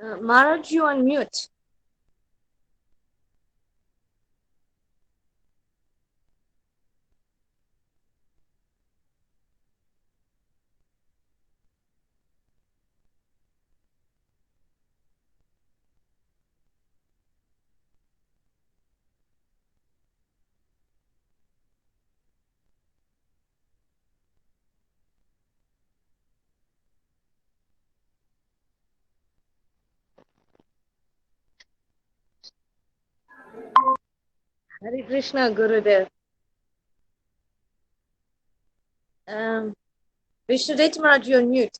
Maharaj, you on mute. Hare Krishna, Gurudev. Vishnudet Maharaj, you on mute.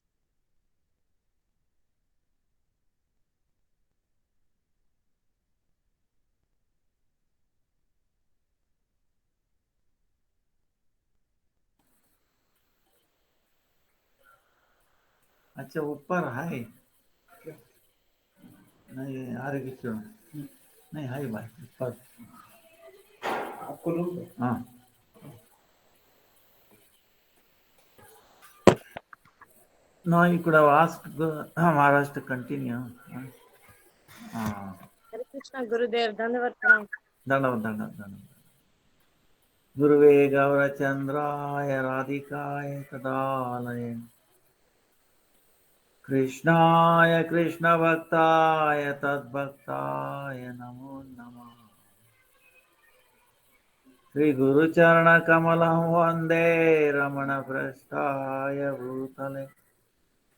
अच्छा ऊपर है नहीं आगे किचो नहीं है भाई ऊपर आपको लूँ हाँ No, you could have asked Maharaj to continue. Hare Krishna, Gurudev. Dandavat Pranam. Dandavat. Guruve Gaurachandraya Radhikaya Kadalaye Krishnaya Krishna Bhaktaya Tadbhaktaya Namo Namah Sri Guru Charana Kamalam Vande Ramana Prasthaya Bhutale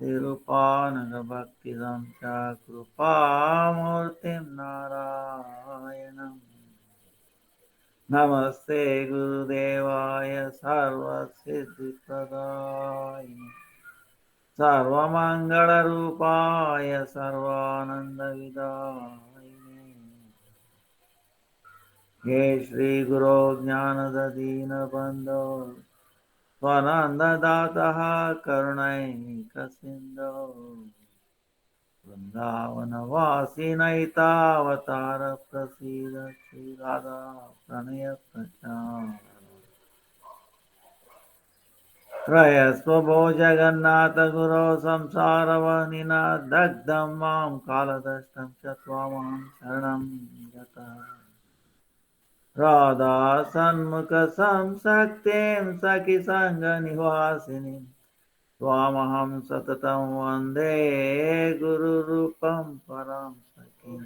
Tirupanaka Bhakti Krupa Murtim Narayanam Namaste Gurudevaya Sarva Siddhi Pradaya Sarvamangala Rupaya Sarvananda Vidaya Ye Shri Guru Jnana Dina Bandho Swananda Dataha Karunai Kasindo Vrindavanavasi Naitavatar Prasida Shri Radha Pranaya Pracham Trayasvabho Jagannatha Guru Samsaravahina Dagdam Mam Kaladashtam Chatvamam Sharanam Gata Radha Sanmukha Samsaktim Saki Sangha Nivasinim Swamaham Satatam Vande Guru Rupam Param Sakim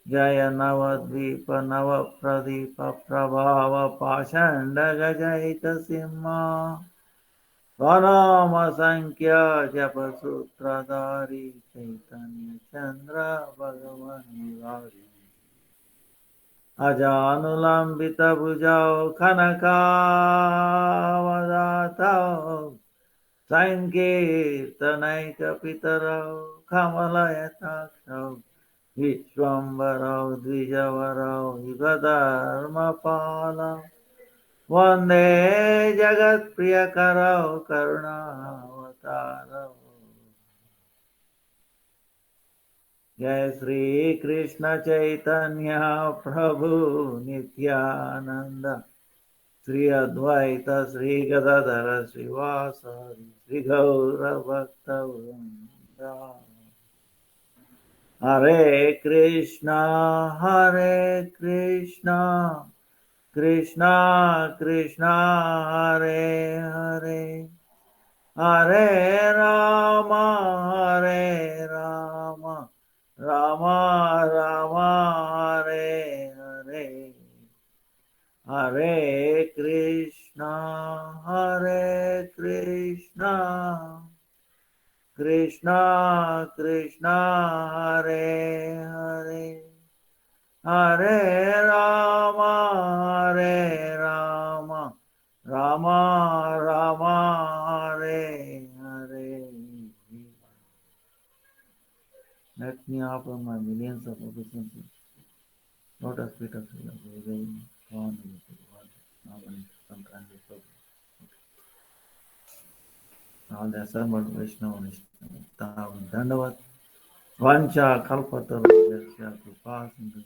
Jaya Navadvipa Navapradipa Prabhava Pashanda Gajaita Simha Vanama Sankhya Japasutradhari Chaitanya Chandra Bhagavan Murari Ajanulambita Bhujao Khanakavadhatao Sankirtanaika Pitarao Kamalayataksao Vishwambarao Dvijavarao Yugadharmapalao Vande Jagat Priyakarao Karunavatarao Jai Sri Krishna Chaitanya Prabhu Nityananda Sri Advaita Sri Gadadhara Srivasari Sri Gaura Bhakta Vrinda Hare Krishna Hare Krishna Krishna Krishna Hare Hare Hare Rama Hare Rama Rama Rama Hare Hare Hare Krishna Krishna Krishna Hare Hare Hare Rama Rama Rama Hare Hare. Let me offer my millions of obeisances. Lotus feet of Srila Gurudev, Bhavan Navani, Sankranti, all the assembled Vaishnava Dandavat, Vancha Kalpatarusya Kripa Sindhu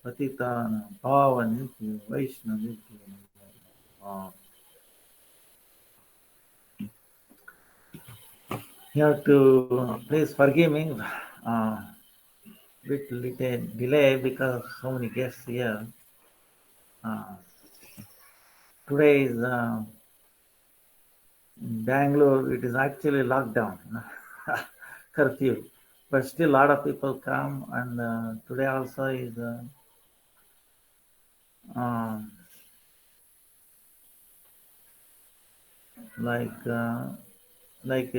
Patitana Pavanitya Vaishnavitya You have to please forgive me. Bit little delay because so many guests here. Uh, Today is in Bangalore. It is actually lockdown, curfew, but still a lot of people come. And today also is um, like uh, like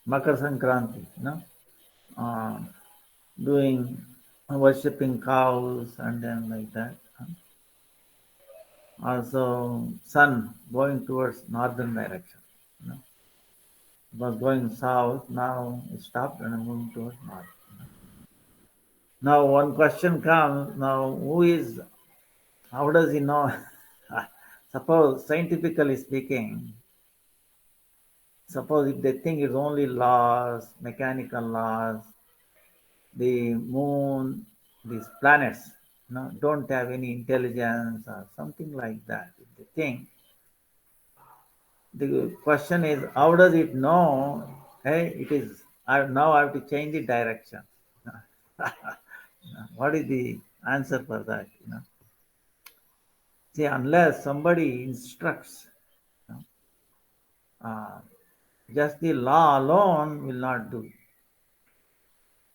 Makar Sankranti, uh, doing worshipping cows and then like that. Also, sun going towards northern direction. You know, it was going south. Now it stopped and moving towards north. Now one question comes. Now who is? How does he know? Suppose scientifically speaking, suppose if they think it's only laws, mechanical laws, the moon, these planets, don't have any intelligence or something like that. If they think, the question is, how does it know? Hey, it is. Now I have to change the direction. What is the answer for that? See, unless somebody instructs, you know, uh, just the law alone will not do.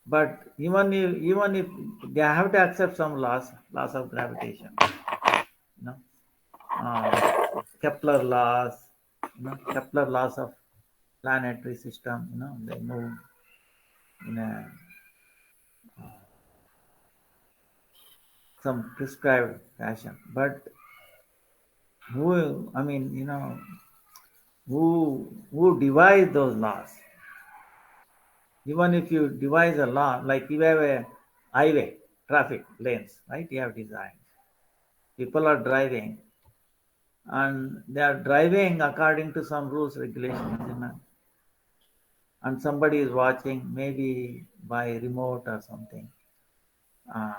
But even if they have to accept some laws of gravitation, you know, Kepler laws, Kepler laws of planetary system, they move in a some prescribed fashion. But I mean, who devise those laws? Even if you devise a law, like you have a highway, traffic lanes, right? You have designed. People are driving, and they are driving according to some rules, regulations, and somebody is watching, maybe by remote or something. Uh,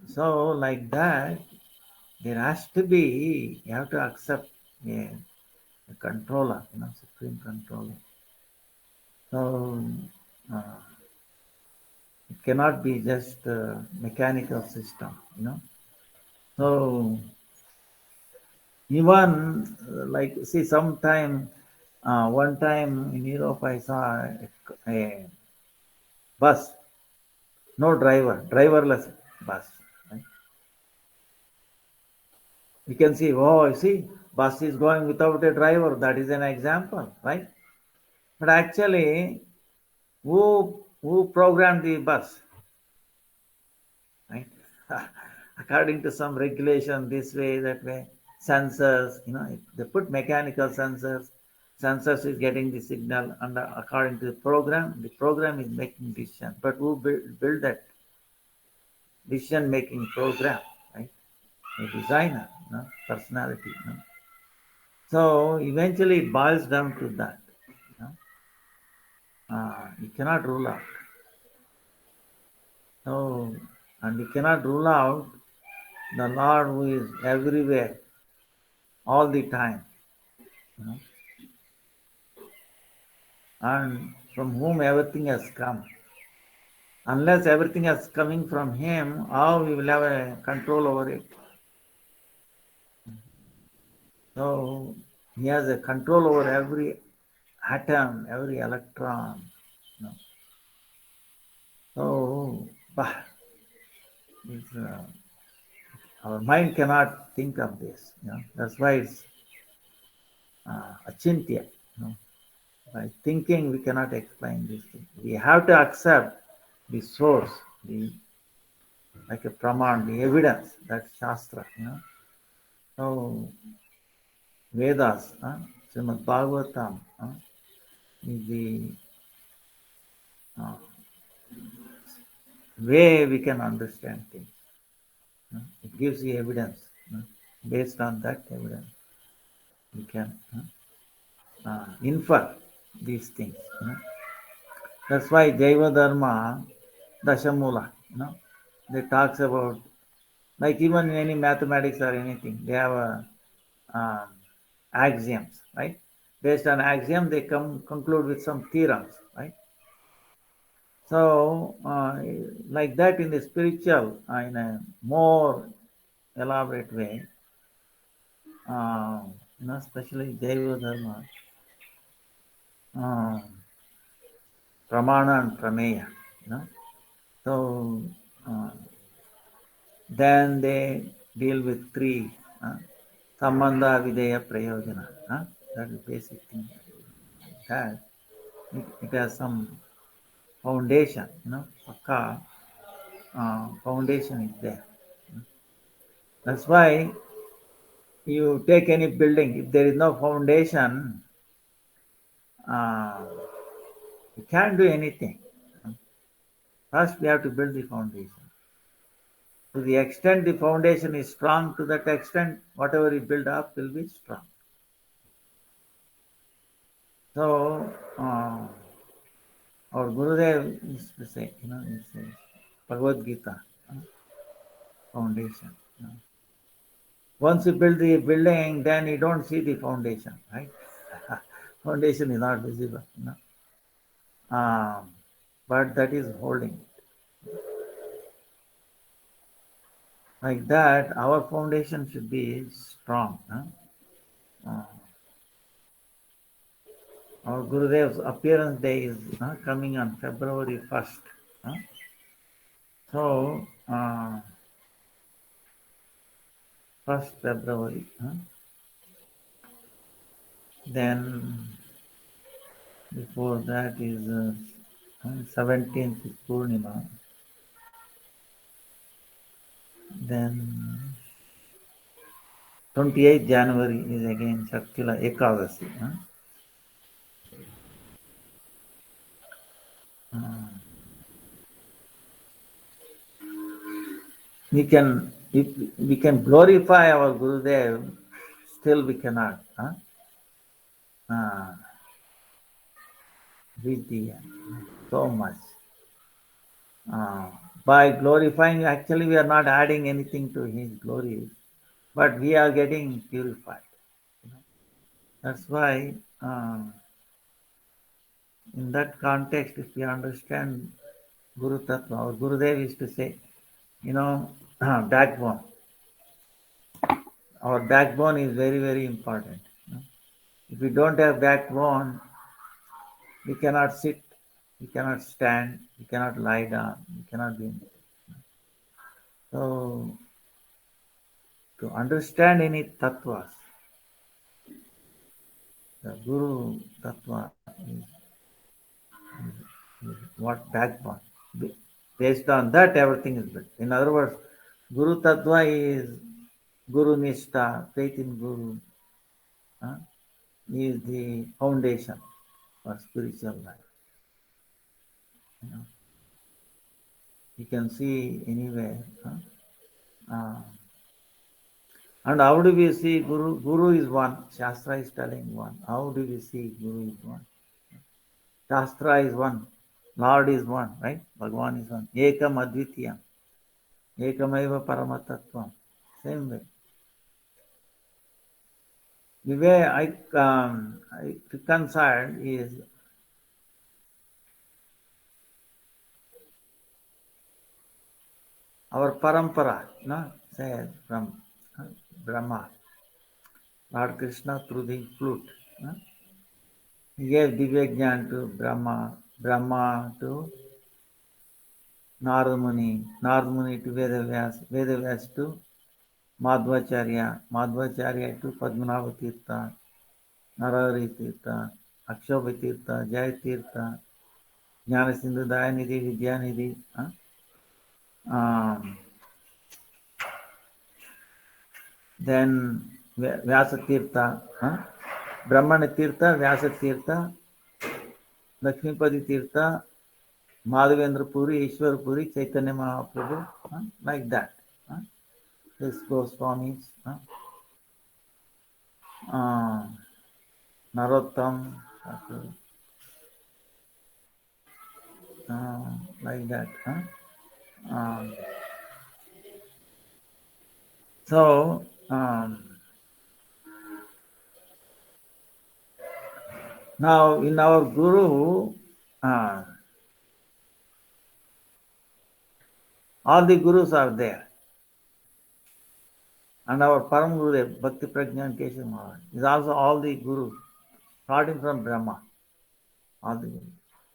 so like that, there has to be, you have to accept a controller, supreme controller. So uh, it cannot be just a mechanical system. So even like see sometime one time in Europe I saw a bus, no driver, driverless bus. Right? You can see, oh, you see, bus is going without a driver. That is an example, right? But actually, who programmed the bus, right? According to some regulation, this way, that way, sensors, if they put mechanical sensors is getting the signal, and according to the program is making decision. But who build that decision making program, right? A designer, personality. So eventually it boils down to that. You, know? You cannot rule out. So, and you cannot rule out the Lord who is everywhere, all the time, you know, and from whom everything has come. Unless everything is coming from Him, how we will have a control over it? So He has a control over every atom, every electron. You know. So, it's, our mind cannot think of this. That's why it's achintya. By thinking, we cannot explain this thing. We have to accept the source, like a praman, the evidence, that's Shastra. So Vedas, Srimad Bhagavatam is the uh, way we can understand things. It gives the evidence. Based on that evidence, we can infer these things. That's why Jaiva Dharma, Dashamula, they talks about, like even in any mathematics or anything, they have axioms, right? Based on axiom, they conclude with some theorems, right? So, like that in the spiritual, in a more elaborate way, especially Jaiva Dharma, uh, Pramana and Prameya, you know. So, uh, then they deal with three, Sambandha, Videya, Prayojana. That is basic thing. That it has some foundation, Pakka foundation is there. That's why you take any building, if there is no foundation, uh, you can't do anything. First, we have to build the foundation. To the extent the foundation is strong, to that extent, whatever you build up will be strong. So, our Gurudev used to say, he says, Bhagavad Gita, foundation. Once you build the building, then you don't see the foundation, right? Foundation is not visible, but that is holding. Like that, our foundation should be strong. Our Gurudev's appearance day is coming on February 1st. So, 1st February. Then, before that is 17th is Purnima. Then, 28th January is again Shaktila Ekadasi. If we can glorify our Gurudev, still we cannot reach the end so much. By glorifying, actually we are not adding anything to his glory, but we are getting purified. That's why in that context, if we understand Guru Tattva, our Gurudev used to say, backbone. Our backbone is very, very important. If we don't have backbone, we cannot sit, we cannot stand, we cannot lie down, we cannot do anything. So, to understand any tattvas, the Guru Tattva is what backbone. Based on that, everything is built. In other words, Guru Tattva is Guru Nishtha, faith in Guru, is the foundation for spiritual life. You can see anywhere. And how do we see Guru? Guru is one. Shastra is telling one. How do we see Guru is one? Shastra is one. Lord is one, right? Bhagavan is one. Ekam Advitiyam. Ekamaiva Paramatatvam. Same way. The way I reconcile is our parampara, says from Brahma, Lord Krishna through the flute. He gave Divya Jnana to Brahma, Brahma to Narada Muni, Narada Muni to Vedavyas, Vedavyas to Madhvacharya, Madhvacharya to Padmanabha Tirtha, Narahari Tirtha, Akshobha Tirtha, Jaya Tirtha, Jnana Sindhu Dayanidhi, Vidyanidhi. Then Vyasa Tirtha, Brahmana Tirtha, Vyasa Tirtha, Lakshmipati Tirtha, Madhavendra Puri, Ishwar Puri, Chaitanya Mahaprabhu, like that. This Goswamis, Narottam, like that. So, Now, in our Guru, all the Gurus are there. And our Param Gurudev, Bhakti Prajnan Keshav Maharaj, is also all the Gurus, starting from Brahma. All the Gurus.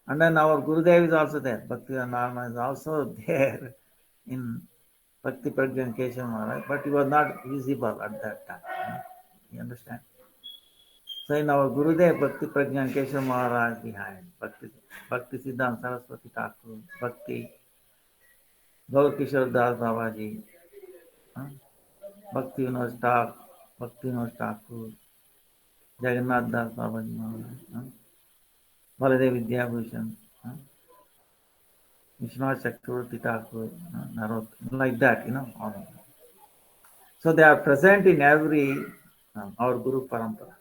And then our Gurudev is also there. Bhakti Narma is also there in Bhakti Prajnan Keshav Maharaj, but he was not visible at that time. You understand? So in our Gurudev, Bhakti Prajnan Keshav Maharaj behind, Bhakti Siddhanta Saraswati Thakur, Bhakti Gaur Kishore Das Babaji, Bhakti Vinod Thakur, Jagannath Das Babaji Maharaj, Baladev Vidyabhushan, Vishwanath Chakravarti Thakur, Narot, like that, all of them. So they are present in every our Guru Parampara.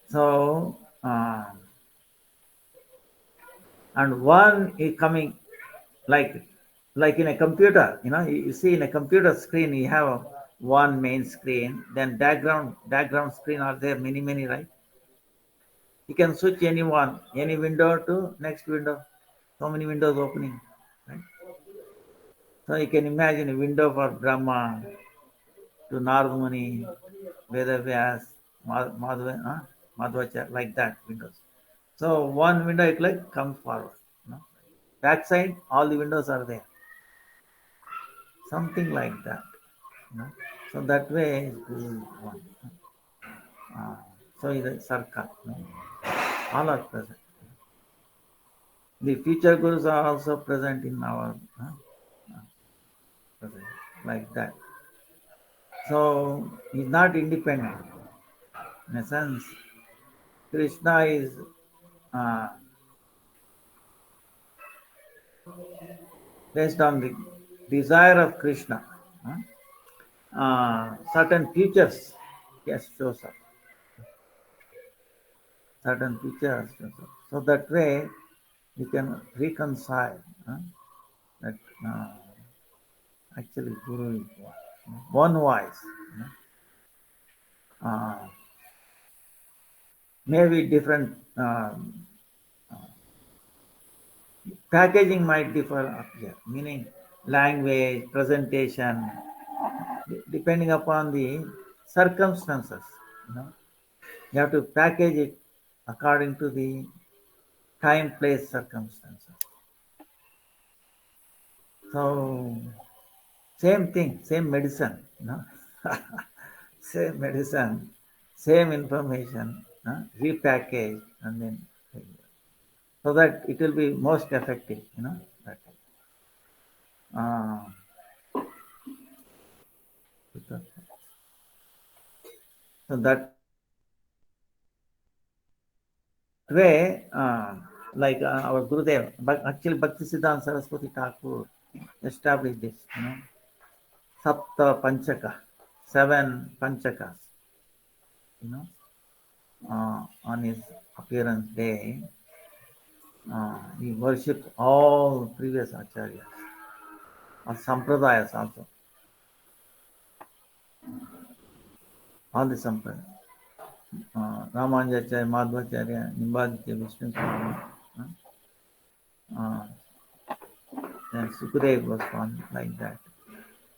So and one is coming like in a computer, you see in a computer screen you have one main screen, then background screen are there many, right? You can switch any window to next window. So many windows opening, right? So you can imagine a window for Brahma to Narad Muni, Vedavyas, Madhvacharya, like that windows. So one window it like comes forward. Backside, all the windows are there. Something like that. So that way this is one. So it's a circle. All are present. The future gurus are also present in our present, like that. So he's not independent. In a sense, Krishna is based on the desire of Krishna. Certain features, yes, shows up. Certain features shows up. So that way you can reconcile that actually Guru is one voice. Maybe different packaging might differ up here, meaning language, presentation, depending upon the circumstances. You have to package it according to the time, place, circumstances. So same thing, same medicine, same medicine, same information, repackaged and then so that it will be most effective, that. So that way, like our Gurudev, but actually Bhakti Siddhanta Saraswati Thakur established this, Sapta Panchaka, 7 Panchakas, on his appearance day. He worshipped all previous acharyas, or sampradayas also, all the sampradayas. Ramanujacharya, Madhvacharya, Nimbaditya, Vishnu Swami, then Sukadev was one like that.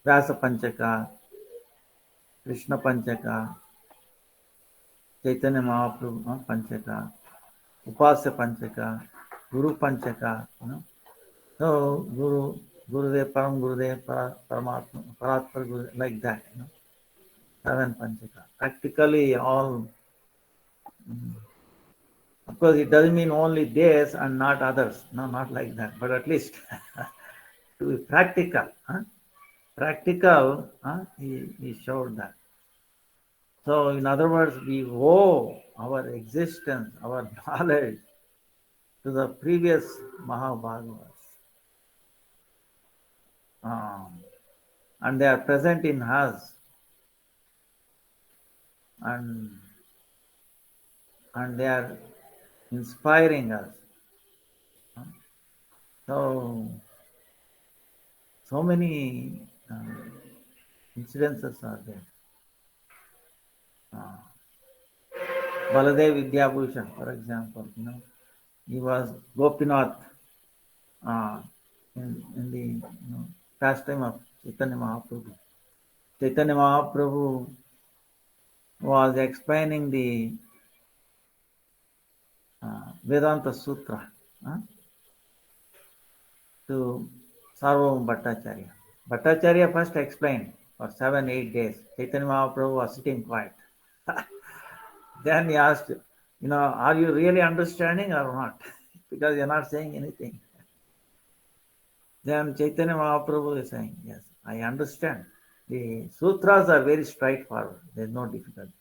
Vyasa Panchaka, Krishna Panchaka, Chaitanya Mahaprabhu Panchaka, Upasya Panchaka, Guru Panchaka, So Gurudev, Param Gurudev, Paramatma, Paratpar Gurudev, like that, 7 Panchaka. Practically all, of course it doesn't mean only theirs and not others, no, not like that, but at least to be practical, he showed that. So in other words, we owe our existence, our knowledge to the previous Mahabhagavas. And they are present in us. And they are inspiring us. So many incidences are there. Baladev Vidyabhushan, for example, he was Gopinath in the pastime of Chaitanya Mahaprabhu. Chaitanya Mahaprabhu was explaining the Vedanta Sutra to Sarvabhauma Bhattacharya. Bhattacharya first explained for 7-8 days. Chaitanya Mahaprabhu was sitting quiet. Then he asked, are you really understanding or not? Because you're not saying anything. Then Chaitanya Mahaprabhu is saying, yes, I understand. The sutras are very straightforward. There's no difficulty.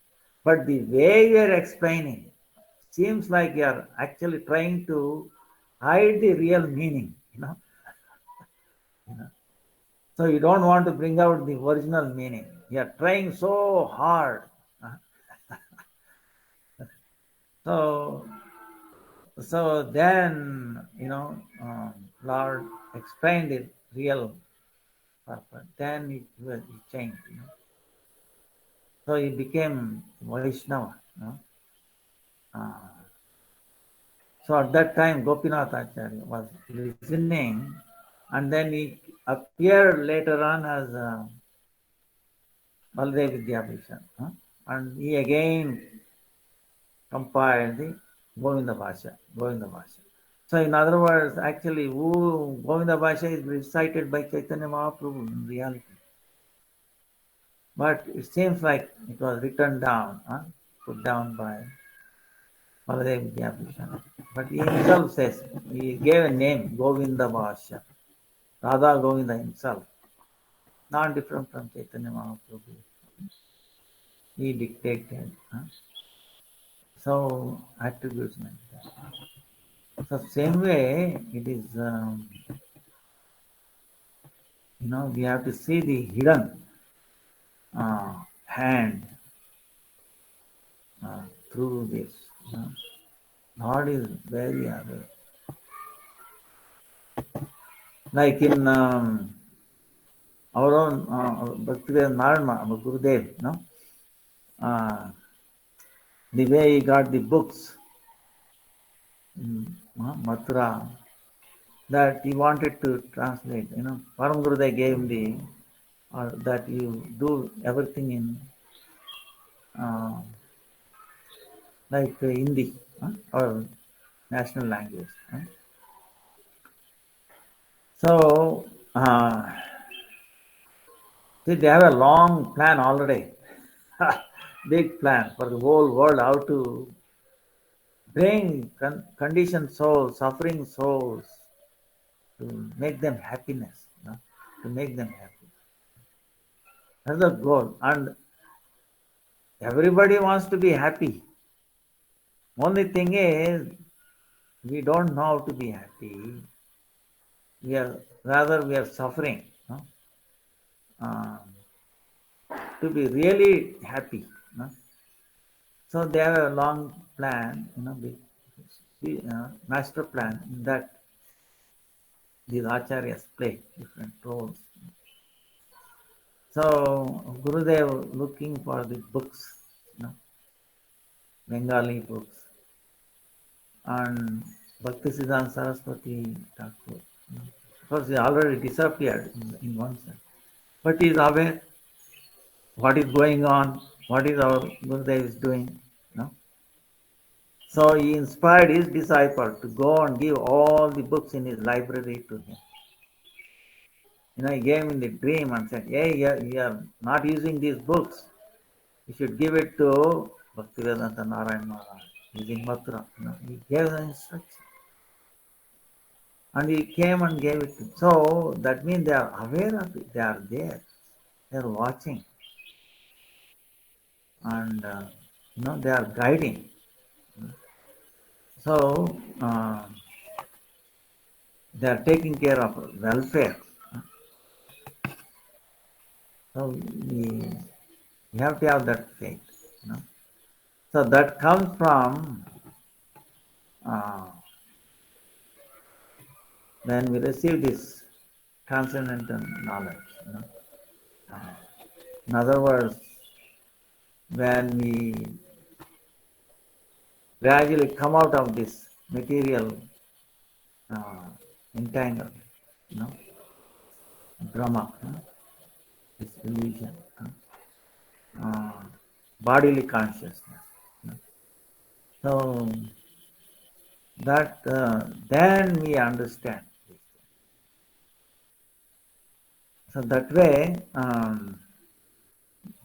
But the way you are explaining seems like you are actually trying to hide the real meaning, So you don't want to bring out the original meaning. You are trying so hard. So then, Lord explained the real purpose. Then it changed, So he became Vaishnava. So at that time, Gopinath Acharya was listening, and then he appeared later on as Baladev Vidyabhushan. And he again compiled the Govinda Bhasha. So in other words, actually, Govinda Bhasha is recited by Chaitanya Mahaprabhu in reality. But it seems like it was written down, put down by Baladev Vidyabhushan. But he himself says, he gave a name, Govinda Bhasha. Radha Govinda himself. Not different from Chaitanya Mahaprabhu. He dictated. So attributes like that. So same way it is, we have to see the hidden hand through this. God is very aware. Like in our own Bhaktivedanta Narayana, Gurudev, the way he got the books in Mathura, that he wanted to translate. Param Gurudev gave him that you do everything in like Hindi, our national language. So, see, they have a long plan already, big plan for the whole world, how to bring conditioned souls, suffering souls, to make them happiness, to make them happy. That's the goal. And everybody wants to be happy. Only thing is, we don't know how to be happy. We are suffering. To be really happy. So they have a long plan, master plan in that these acharyas play different roles. So Gurudev looking for the books, Bengali books, and Bhaktisiddhanta Saraswati Thakur. Because he already disappeared in one sense. But he is aware what is going on, what is our Gurudev is doing. So he inspired his disciple to go and give all the books in his library to him. He gave him the dream and said, hey, you are not using these books. You should give it to Bhaktivedanta Narayana Maharaj. He's in Mathura. He gave the instruction. And he came and gave it to him. So that means they are aware of it. They are there. They are watching. And, they are guiding. So, they are taking care of welfare. So we have to have that faith. So that comes from when we receive this transcendental knowledge. In other words, when we gradually come out of this material uh, entangled, you know, Brahma, this illusion, uh, bodily consciousness. So that then we understand. So that way,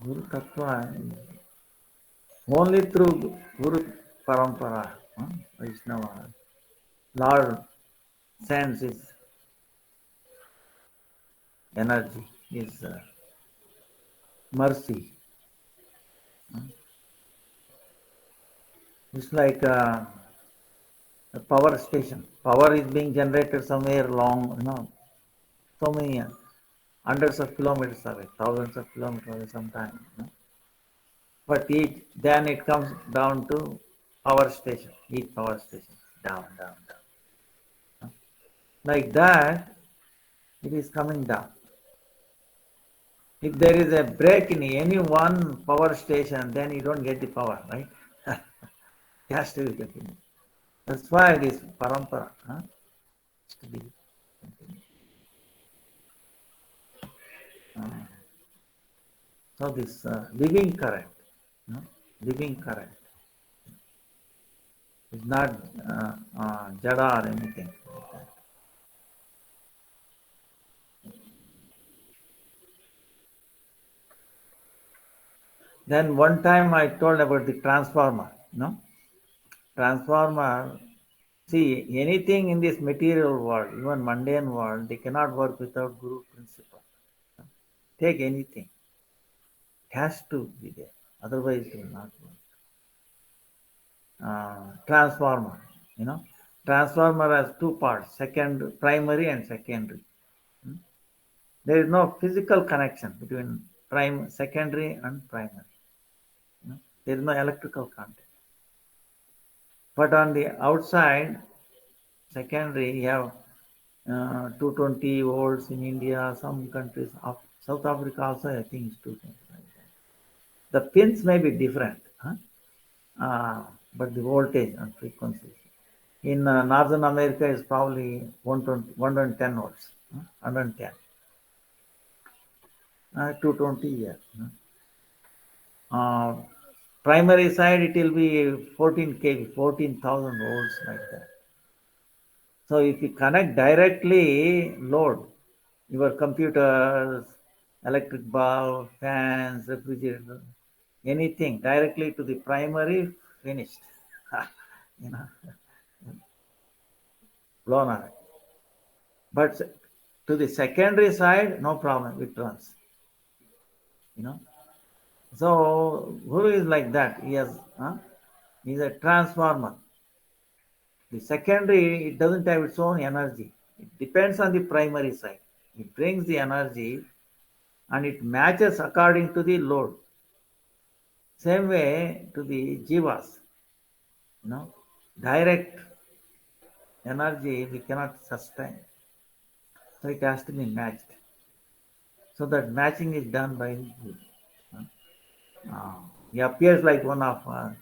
Guru Tattva only through Guru Parampara, Vaishnava, Lord sends his energy, his mercy. It's like a power station. Power is being generated somewhere long, so many hundreds of kilometers away, thousands of kilometers away sometimes. But then it comes down to power station, each power station, down, down, down. Like that, it is coming down. If there is a break in any one power station, then you don't get the power, right? It has to be continued. That's why this parampara has to be continued. So this living current, living current is not jada or anything. Then one time I told about the transformer, transformer. See, anything in this material world, even mundane world, they cannot work without Guru principle. Take anything, it has to be there, otherwise it will not work. Transformer, transformer has two parts: primary and secondary. There is no physical connection between secondary and primary. There is no electrical contact. But on the outside, secondary, you have 220 volts in India, some countries, South Africa also, I think, is 220. The pins may be different, but the voltage and frequency. In Northern America is probably 110 volts, 110. 220 here. Primary side, it will be 14 kV, 14,000 volts like that. So if you connect directly load, your computers, electric bulb, fans, refrigerator, anything directly to the primary, finished. you know, Blown away. But to the secondary side, no problem, it runs. So Guru is like that. He's a transformer. The secondary, it doesn't have its own energy. It depends on the primary side. It brings the energy and it matches according to the load. Same way to the jivas. Direct energy we cannot sustain. So it has to be matched. So that matching is done by the Guru. He appears like one of us.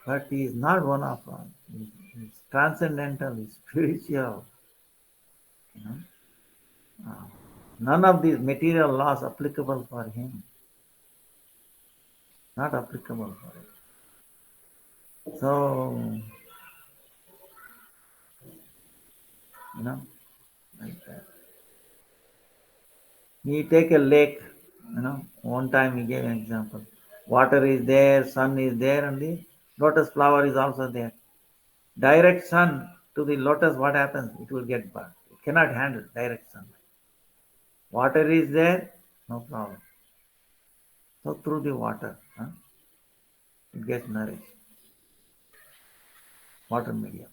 But he is not one of us. He is transcendental, he is spiritual. None of these material laws applicable for him. Not applicable for him. So, like that. We take a lake, one time he gave an example. Water is there, sun is there, and the lotus flower is also there. Direct sun to the lotus, what happens? It will get burned. It cannot handle direct sunlight. Water is there, no problem. So through the water, it gets nourished. Water medium.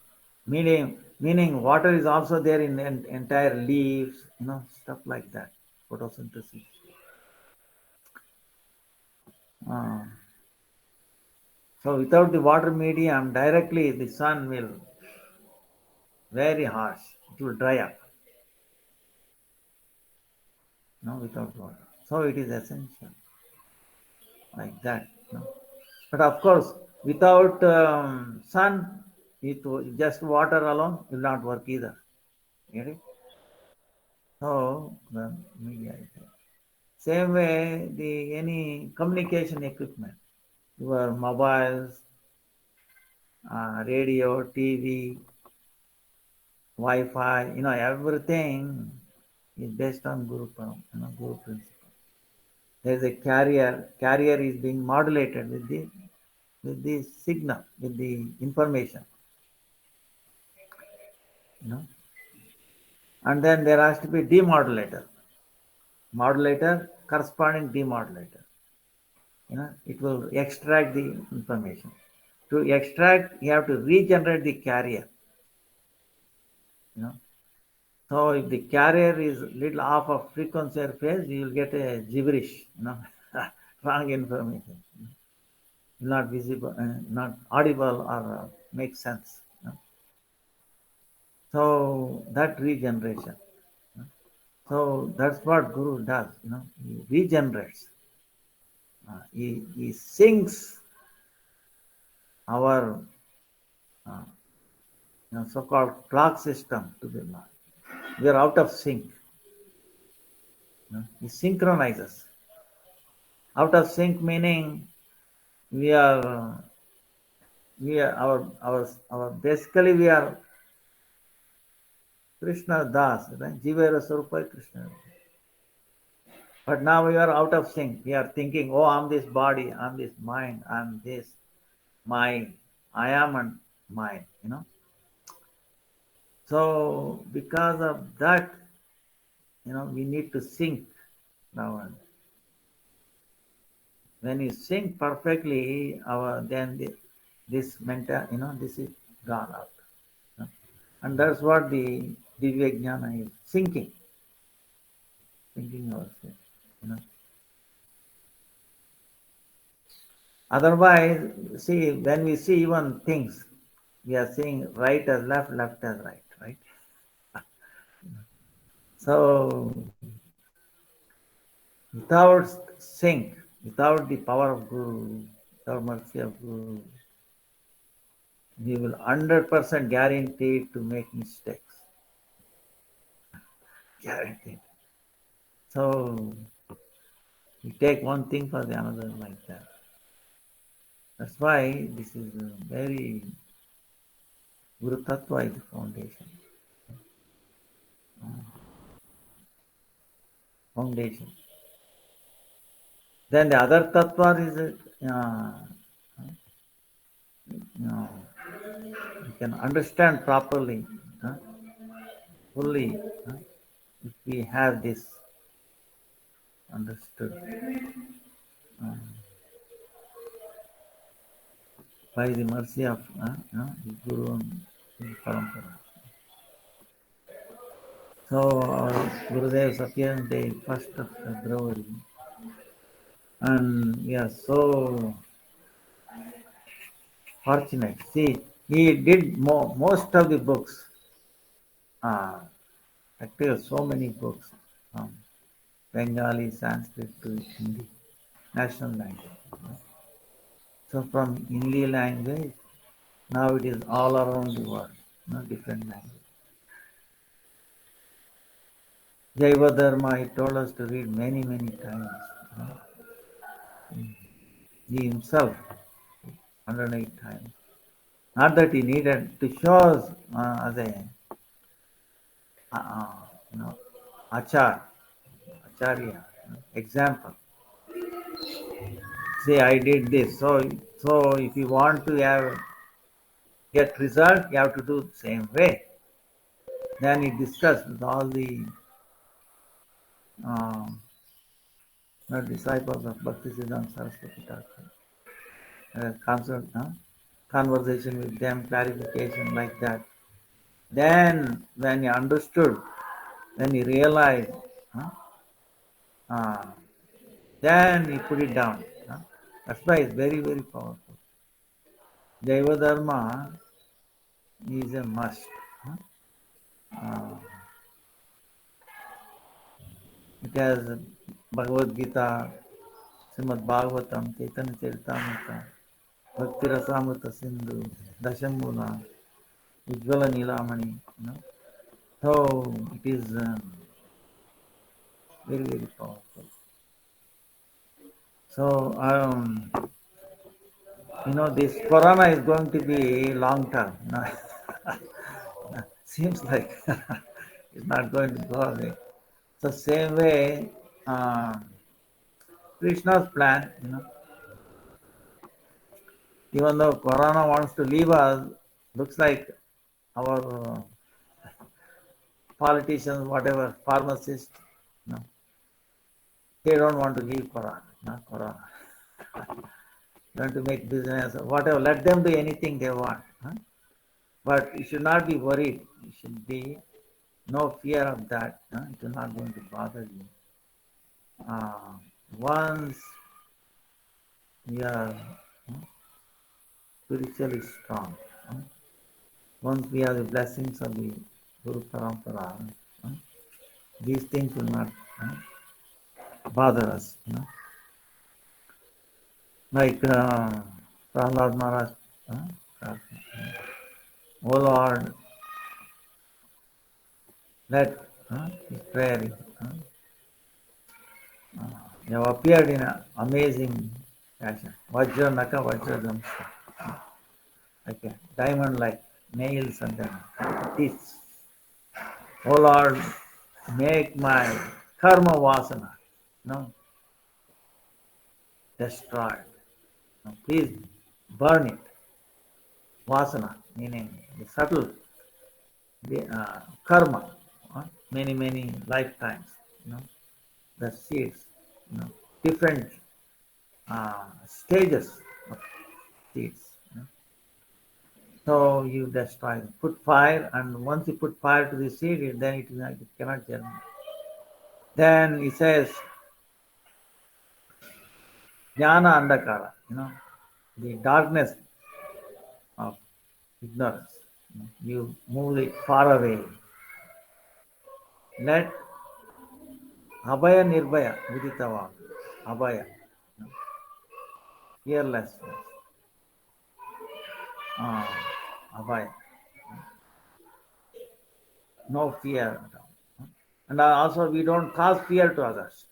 Meaning water is also there in entire leaves, stuff like that. Photosynthesis. So without the water medium, directly the sun will very harsh. It will dry up. Without water. So it is essential. Like that. But of course, without sun, just water alone will not work either. Get it? So the media is there. Same way, the any communication equipment, your mobiles, radio, TV, Wi-Fi, everything is based on Guru principle. There is a carrier. Carrier is being modulated with the signal, with the information. You know, and then there has to be demodulator, modulator corresponding demodulator. It will extract the information. To extract, you have to regenerate the carrier. You know, so if the carrier is little off of frequency or phase, you will get a gibberish. Wrong information. Not visible, not audible or make sense. So that regeneration. So that's what Guru does. He regenerates. He syncs our so-called clock system to the Lord. We are out of sync. He synchronizes. Out of sync meaning we are our basically we are Krishna Das, right? Jivera Sarupa Krishna. But now we are out of sync. We are thinking, oh, I'm this body, I'm this mind, I'm this, my, I am and mine. So because of that, we need to sync now. When you sync perfectly, this mental, this is gone out. And that's what the Divya Jnana is syncing ourselves. Otherwise, see, when we see even things, we are seeing right as left, left as right? So, without sync, without the power of Guru, without mercy of Guru, we will 100% guaranteed to make mistakes. Guaranteed. So, we take one thing for the another like that. That's why this is a very Guru Tattva is the foundation. Foundation. Then the other Tattva is you can understand properly, fully, if we have this understood by the mercy of the Guru and the Parampara. So our Gurudev's appearance day 1st of February, and we are so fortunate. See, he did most of the books. Actually, so many books from Bengali, Sanskrit to Hindi, national language. So from Hindi language, now it is all around the world, different language. Jaiva Dharma, he told us to read many, many times. He himself, 108 times. Not that he needed to show us as a acharya, example. Say I did this. So if you want to get result, you have to do the same way. Then he discussed with all the disciples of Bhaktisiddhanta Saraswati Thakur. Conversation with them, clarification like that. Then when he understood, when he realized, then he put it down. That's why it's very, very powerful. Jaiva Dharma is a must. It has Bhagavad Gita, Srimad Bhagavatam, Chaitanya Charitamrita, Bhaktirasamrita Sindhu, Dashamula, Ujjvala Nilamani, you know. So it is very, very powerful. So, this corona is going to be long term. Seems like it's not going to go away. So, same way, Krishna's plan, even though corona wants to leave us, looks like our politicians, whatever, pharmacists, you know, they don't want to leave corona. They want to make business, whatever. Let them do anything they want. But you should not be worried. You should be no fear of that. It is not going to bother you. Once we are spiritually strong, once we have the blessings of the Guru Parampara, these things will not bother us. Like Prahlad Maharaj, oh Lord, let his prayer you have appeared in an amazing fashion. Vajra Naka Vajra Damsha. Like a diamond like nails and then teeth. Oh Lord, make my karma vasana destroyed. Please burn it. Vasana, meaning the subtle karma, many, many lifetimes, the seeds, different stages of seeds. So you destroy them. Put fire, and once you put fire to the seed, then it cannot germinate. Then he says, Jnana Andakara, the darkness of ignorance. You move it far away. Let Abhaya Nirbhaya Viditava. Abhaya. Fearlessness. Abhaya. No fear at all. And also we don't cause fear to others.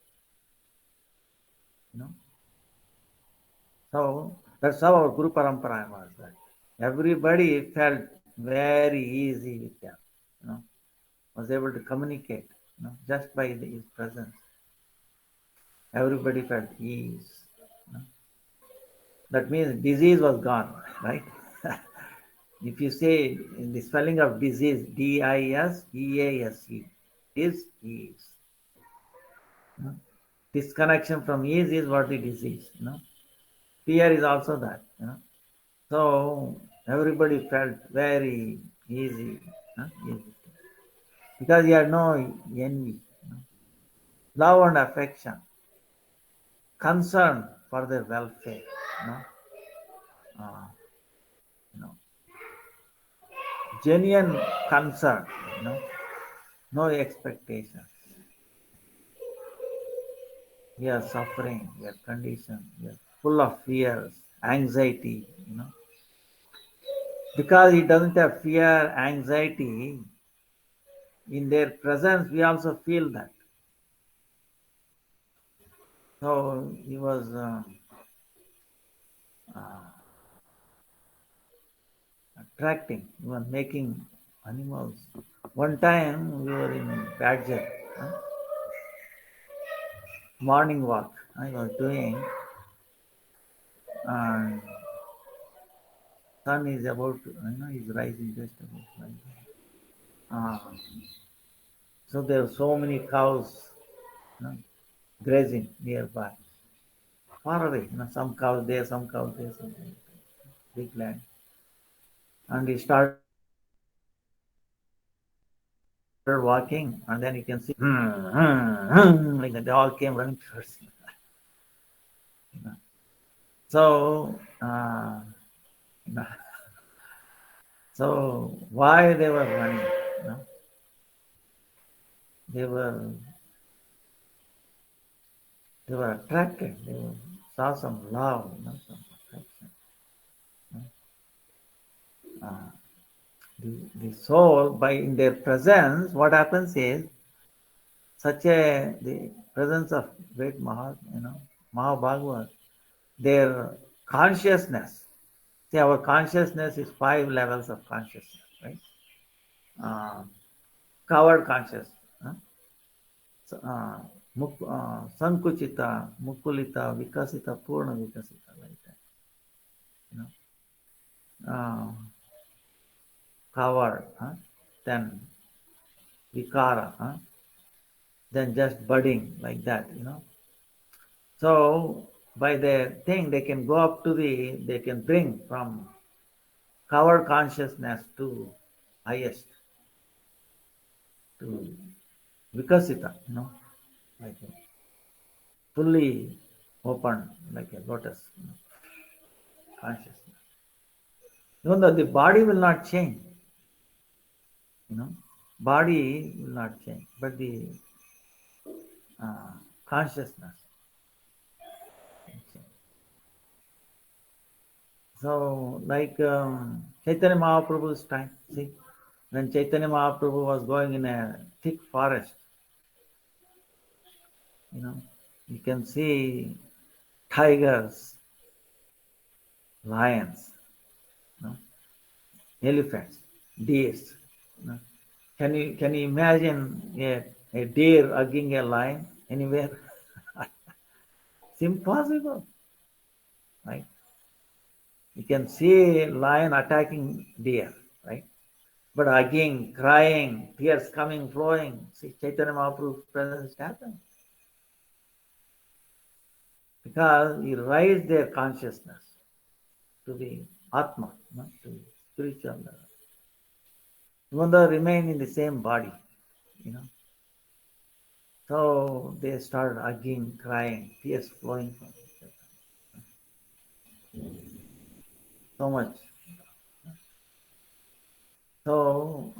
So that's how our Guru Parampara was that. Everybody felt very easy with them, was able to communicate, just by his presence. Everybody felt ease. That means disease was gone, right? If you say in the spelling of disease, D-I-S-E-A-S-E, is ease. Disconnection from ease is what the disease. Fear is also that. So everybody felt very easy, easy. Because he had no envy, love and affection, concern for their welfare, genuine concern, no expectation. We are suffering, we are conditioned, we are full of fears, anxiety, Because he doesn't have fear, anxiety, in their presence we also feel that. So he was attracting, even making animals. One time we were in Badger, morning walk I was doing, and sun is about to, is rising just about rising. So there are so many cows grazing nearby, far away. Some cows there, some cows there, big land. And he started walking, and then you can see like that. They all came running towards him. So, so why they were running? They were attracted. They saw some love, some affection. the soul, by in their presence, what happens is the presence of great Mahabhagavat, their consciousness. See, our consciousness is 5 levels of consciousness, right? Uh, Covered consciousness, Sankuchita, Mukulita, Vikasita, Purna Vikasita, like that. You know, covered, then Vikara, then just budding, like that, So by their thing, they can go up to they can bring from covered consciousness to highest, to Vikasita, like a fully open, like a lotus, consciousness. Even though the body will not change, body will not change, but the consciousness will change. So, like Chaitanya Mahaprabhu's time, see, when Chaitanya Mahaprabhu was going in a thick forest, you can see tigers, lions, elephants, deers. Can you imagine a deer hugging a lion anywhere? It's impossible, right? You can see a lion attacking deer, right? But hugging, crying, tears coming, flowing. See, Chaitanya Mahaprabhu's presence happened. Because he raised their consciousness to the Atma, to the spiritual level. Even though they remain in the same body, So they started hugging, crying, tears flowing from so much. So,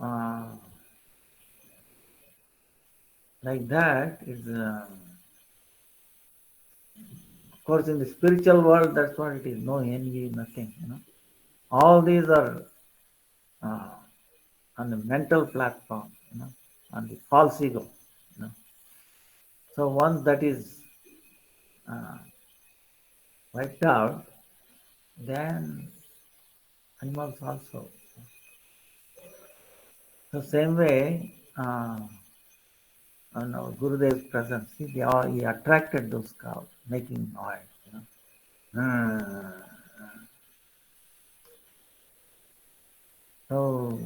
like that is, of course, in the spiritual world, that's what it is. No envy, nothing. All these are on the mental platform, on the false ego. So once that is wiped out, then animals also. So same way, on our Gurudev's presence, see, he attracted those cows, making noise. So,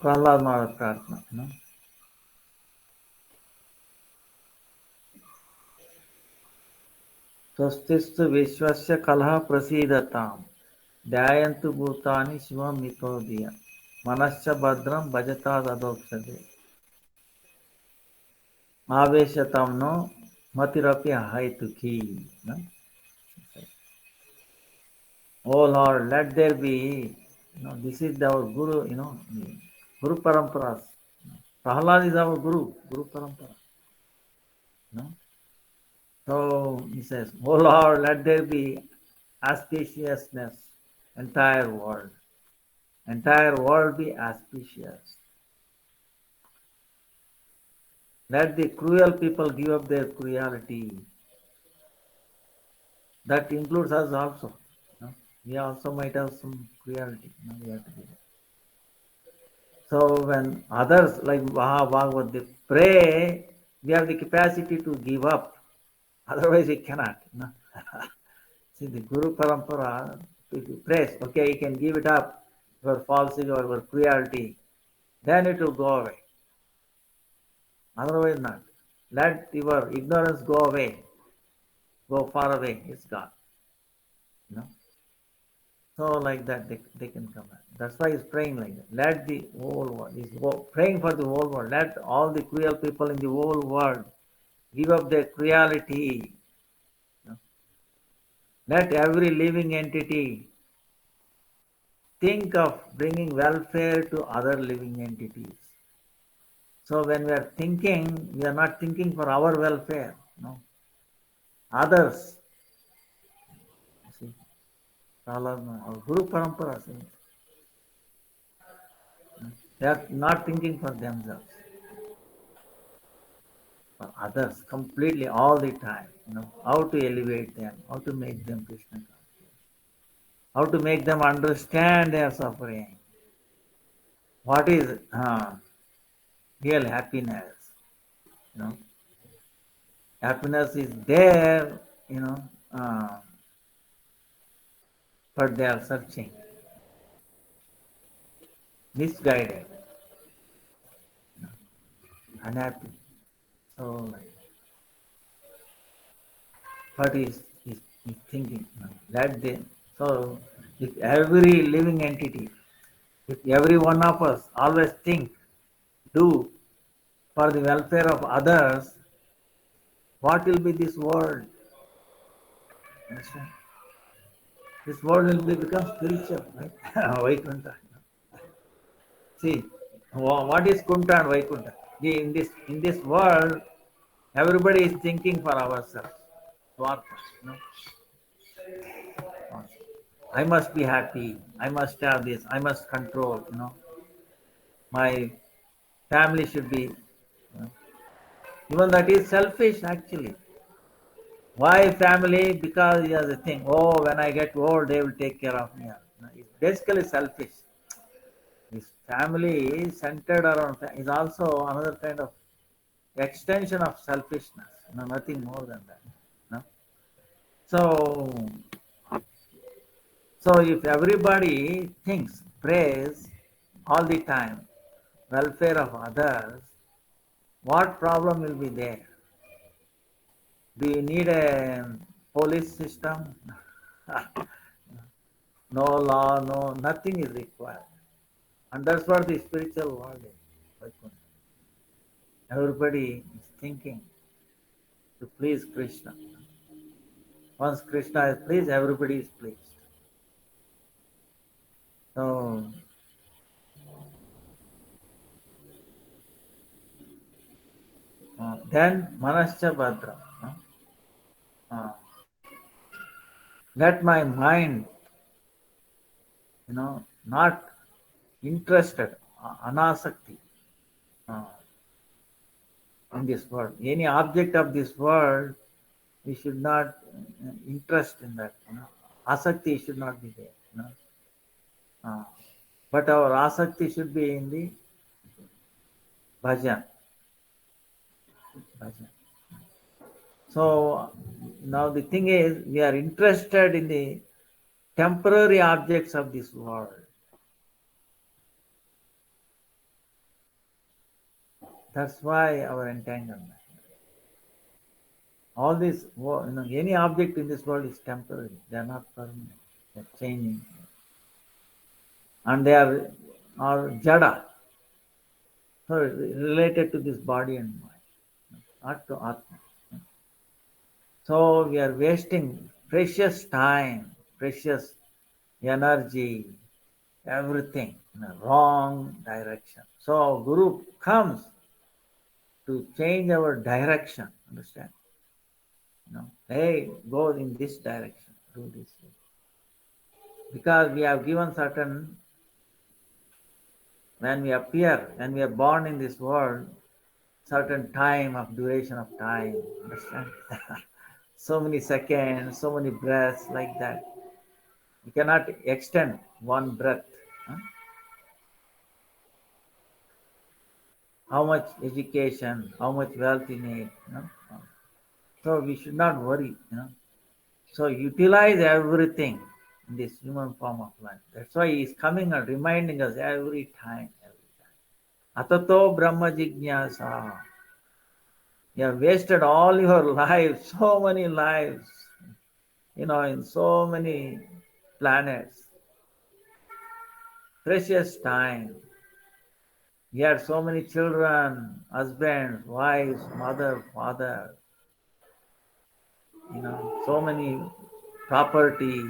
Prahlad Maharaj Prarthana, Swastistu Vishwasya Kalha Prasidatam Dhyayantu Bhutani Shivam Mitodiya Manascha Badram Bhajatad Adokshade Aveshatamno Matirapi Haituki. Oh Lord, let there be, this is our Guru, Guru Paramparas. Prahlad is our Guru Parampara. So he says, oh Lord, let there be auspiciousness, entire world be auspicious. Let the cruel people give up their cruelty. That includes us also. We also might have some cruelty. We have to give it. So when others like Bhagavad they pray, we have the capacity to give up. Otherwise we cannot. See, the Guru Parampara, if you praise, okay, you can give it up, your falsehood or your cruelty, then it will go away. Otherwise not. Let your ignorance go away, go far away, it's gone. So like that they can come back. That's why he's praying like that. Let the whole world, he's praying for the whole world. Let all the cruel people in the whole world give up their cruelty. Let every living entity think of bringing welfare to other living entities. So when we are thinking, we are not thinking for our welfare. No. Others. Our Guru Parampara says, they are not thinking for themselves, for others completely all the time. How to elevate them, how to make them Krishna conscious, how to make them understand their suffering. What is real happiness? You know, happiness is there. Uh, but they are searching, misguided, unhappy. So, what is thinking? That they, so, if every living entity, if every one of us always think, do for the welfare of others, what will be this world? Understand? This world will become spiritual, right? Vaikuntha. See, what is Kunta and Vaikuntha? In this world, everybody is thinking for ourselves. Swartha, I must be happy. I must have this. I must control. My family should be. Even that is selfish, actually. Why family? Because he has a thing. Oh, when I get old, they will take care of me. It's basically selfish. This family is centered around is also another kind of extension of selfishness. Nothing more than that. No? So, so if everybody thinks, prays all the time, welfare of others, what problem will be there? Do you need a police system? No law, no, nothing is required. And that's what the spiritual world is. Everybody is thinking to please Krishna. Once Krishna is pleased, everybody is pleased. So, then Manascha Bhadra. Uh, let my mind, not interested, anasakti, uh, in this world. Any object of this world, we should not interest in that. Asakti should not be there. But our asakti should be in the bhajan. So now the thing is, we are interested in the temporary objects of this world. That's why our entanglement. All this, any object in this world is temporary. They are not permanent. They are changing, and they are jada, so related to this body and mind, not to atma. So we are wasting precious time, precious energy, everything in a wrong direction. So Guru comes to change our direction. Understand? Hey, go in this direction, do this way. Because we have given certain, when we appear, when we are born in this world, certain time of duration of time. Understand? So many seconds, so many breaths, like that. You cannot extend one breath. How much education, how much wealth you need. So we should not worry. So utilize everything in this human form of life. That's why he is coming and reminding us every time. Atato Brahma Jignasa. You have wasted all your lives, so many lives, in so many planets. Precious time. You had so many children, husbands, wives, mother, father, so many property,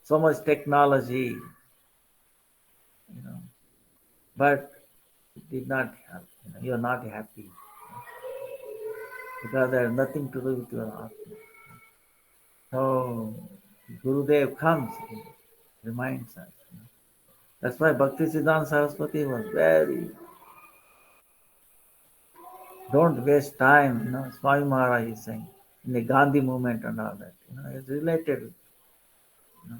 so much technology, but it did not help. You are not happy because there is nothing to do with your Atma. So Gurudev comes, he reminds us. That's why Bhaktisiddhanta Saraswati was very, don't waste time, Swami Maharaj is saying, in the Gandhi movement and all that. It's related. You know,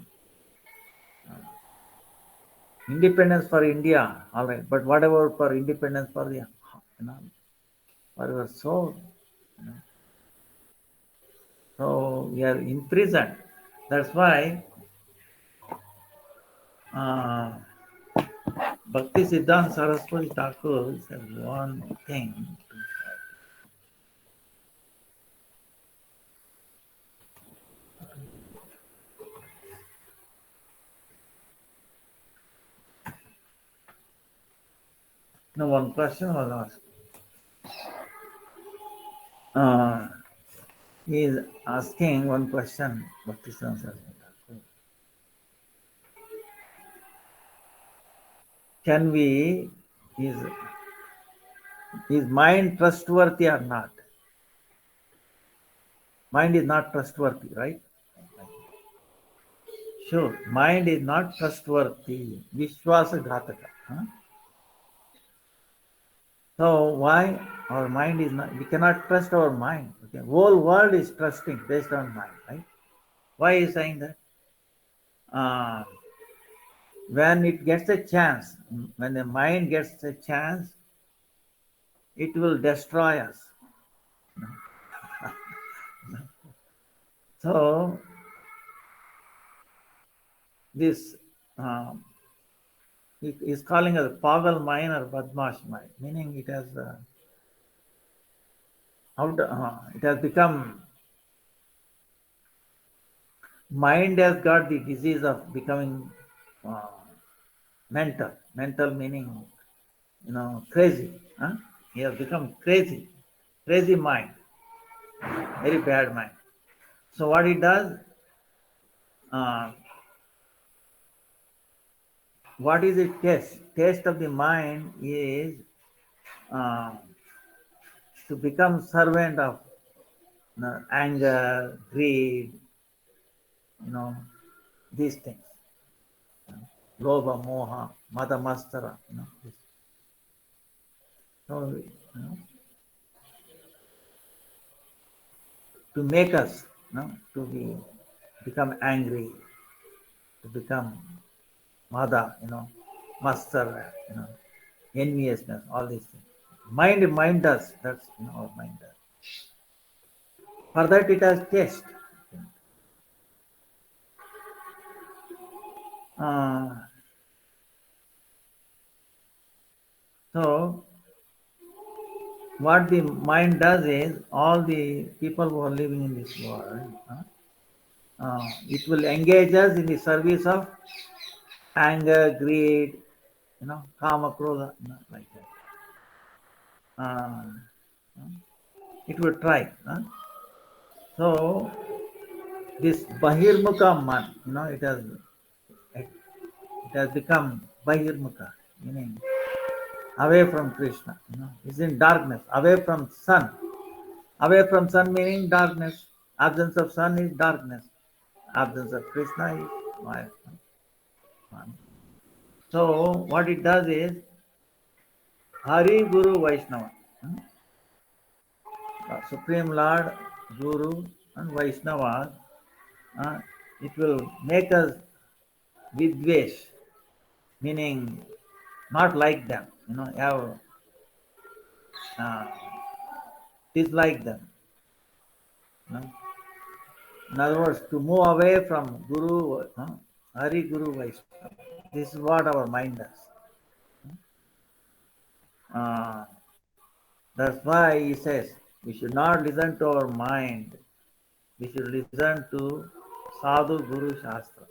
Independence for India, all right, but what about for independence for the, for your soul? You know? So we are imprisoned. That's why uh, Bhakti Siddhanta Saraswati Thakur said one thing. No, one question was asked. He is asking one question, Bhakti Siddhanta Saraswati Thakur. Can we, is mind trustworthy or not? Mind is not trustworthy, right? Sure, mind is not trustworthy. Vishwasa ghataka. Huh? So why our mind is not? We cannot trust our mind. Okay? Whole world is trusting based on mind, right? Why is saying that? Uh, when it gets a chance, when the mind gets a chance, it will destroy us. So this is calling as pagal mind or badmash mind, meaning it has it has become, mind has got the disease of becoming uh, mental. Mental meaning, crazy. Huh? He has become crazy. Crazy mind. Very bad mind. So what he does, uh, what is the taste? Taste of the mind is uh, to become servant of anger, greed, these things. Lobha, moha, mada, mastara. So, to make us, to become angry, to become mada, master, enviousness, all these things. Mind does. That's our mind does. For that it has taste. Uh, so what the mind does is all the people who are living in this world, it will engage us in the service of anger, greed, kama, krodha, like that. It will try. So this bahirmukha man, it has become bahirmukha, meaning away from Krishna. It's in darkness, away from sun. Away from sun meaning darkness. Absence of sun is darkness. Absence of Krishna is Maya. So what it does is Hari Guru Vaishnava. Supreme Lord, Guru and Vaishnava, it will make us vidvesh, meaning not like them, have dislike them. In other words, to move away from Guru, Hari Guru Vaishnava. This is what our mind does. That's why he says we should not listen to our mind. We should listen to Sadhu Guru Shastra.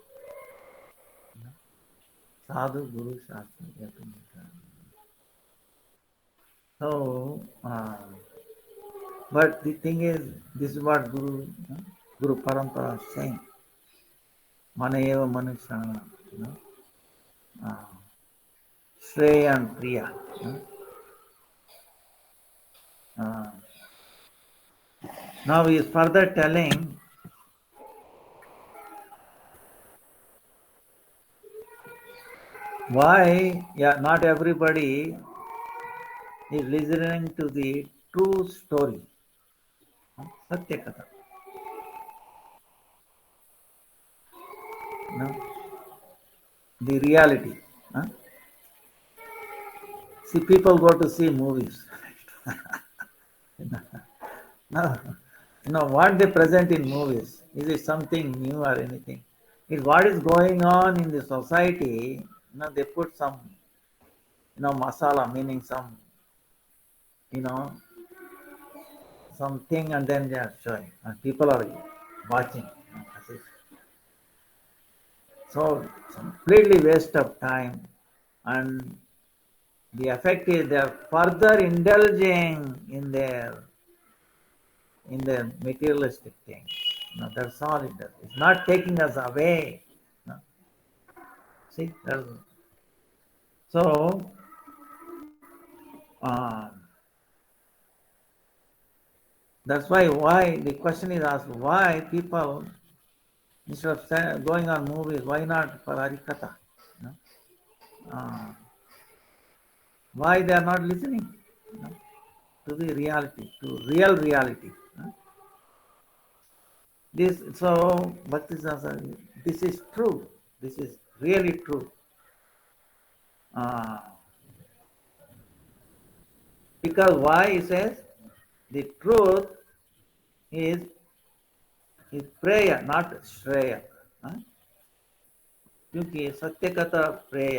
Sadhu Guru Shastra. So, but the thing is, this is what Guru Parampara is saying. Manayeva Manusha, Shreya and Priya. Now he is further telling Why? Yeah, not everybody is listening to the true story. Satya Katha. No? The reality. Huh? See, people go to see movies. No, what they present in movies. Is it something new or anything? Is what is going on in the society. They put some, masala, meaning some, you know, something, and then they are showing, and people are watching. As if. So, it's completely waste of time, and the effect is they are further indulging in their materialistic things. That's all it does. It's not taking us away. No. See, so um, that's why the question is asked, why people, instead of going on movies, why not for Harikatha? No? Uh, why they are not listening, no, to the reality, to real reality? No? Bhakti Sasana, this is true. This is really true. Uh, because why he says the truth is prayer, not Shreya. हाँ? क्योंकि सत्य कथा प्रेय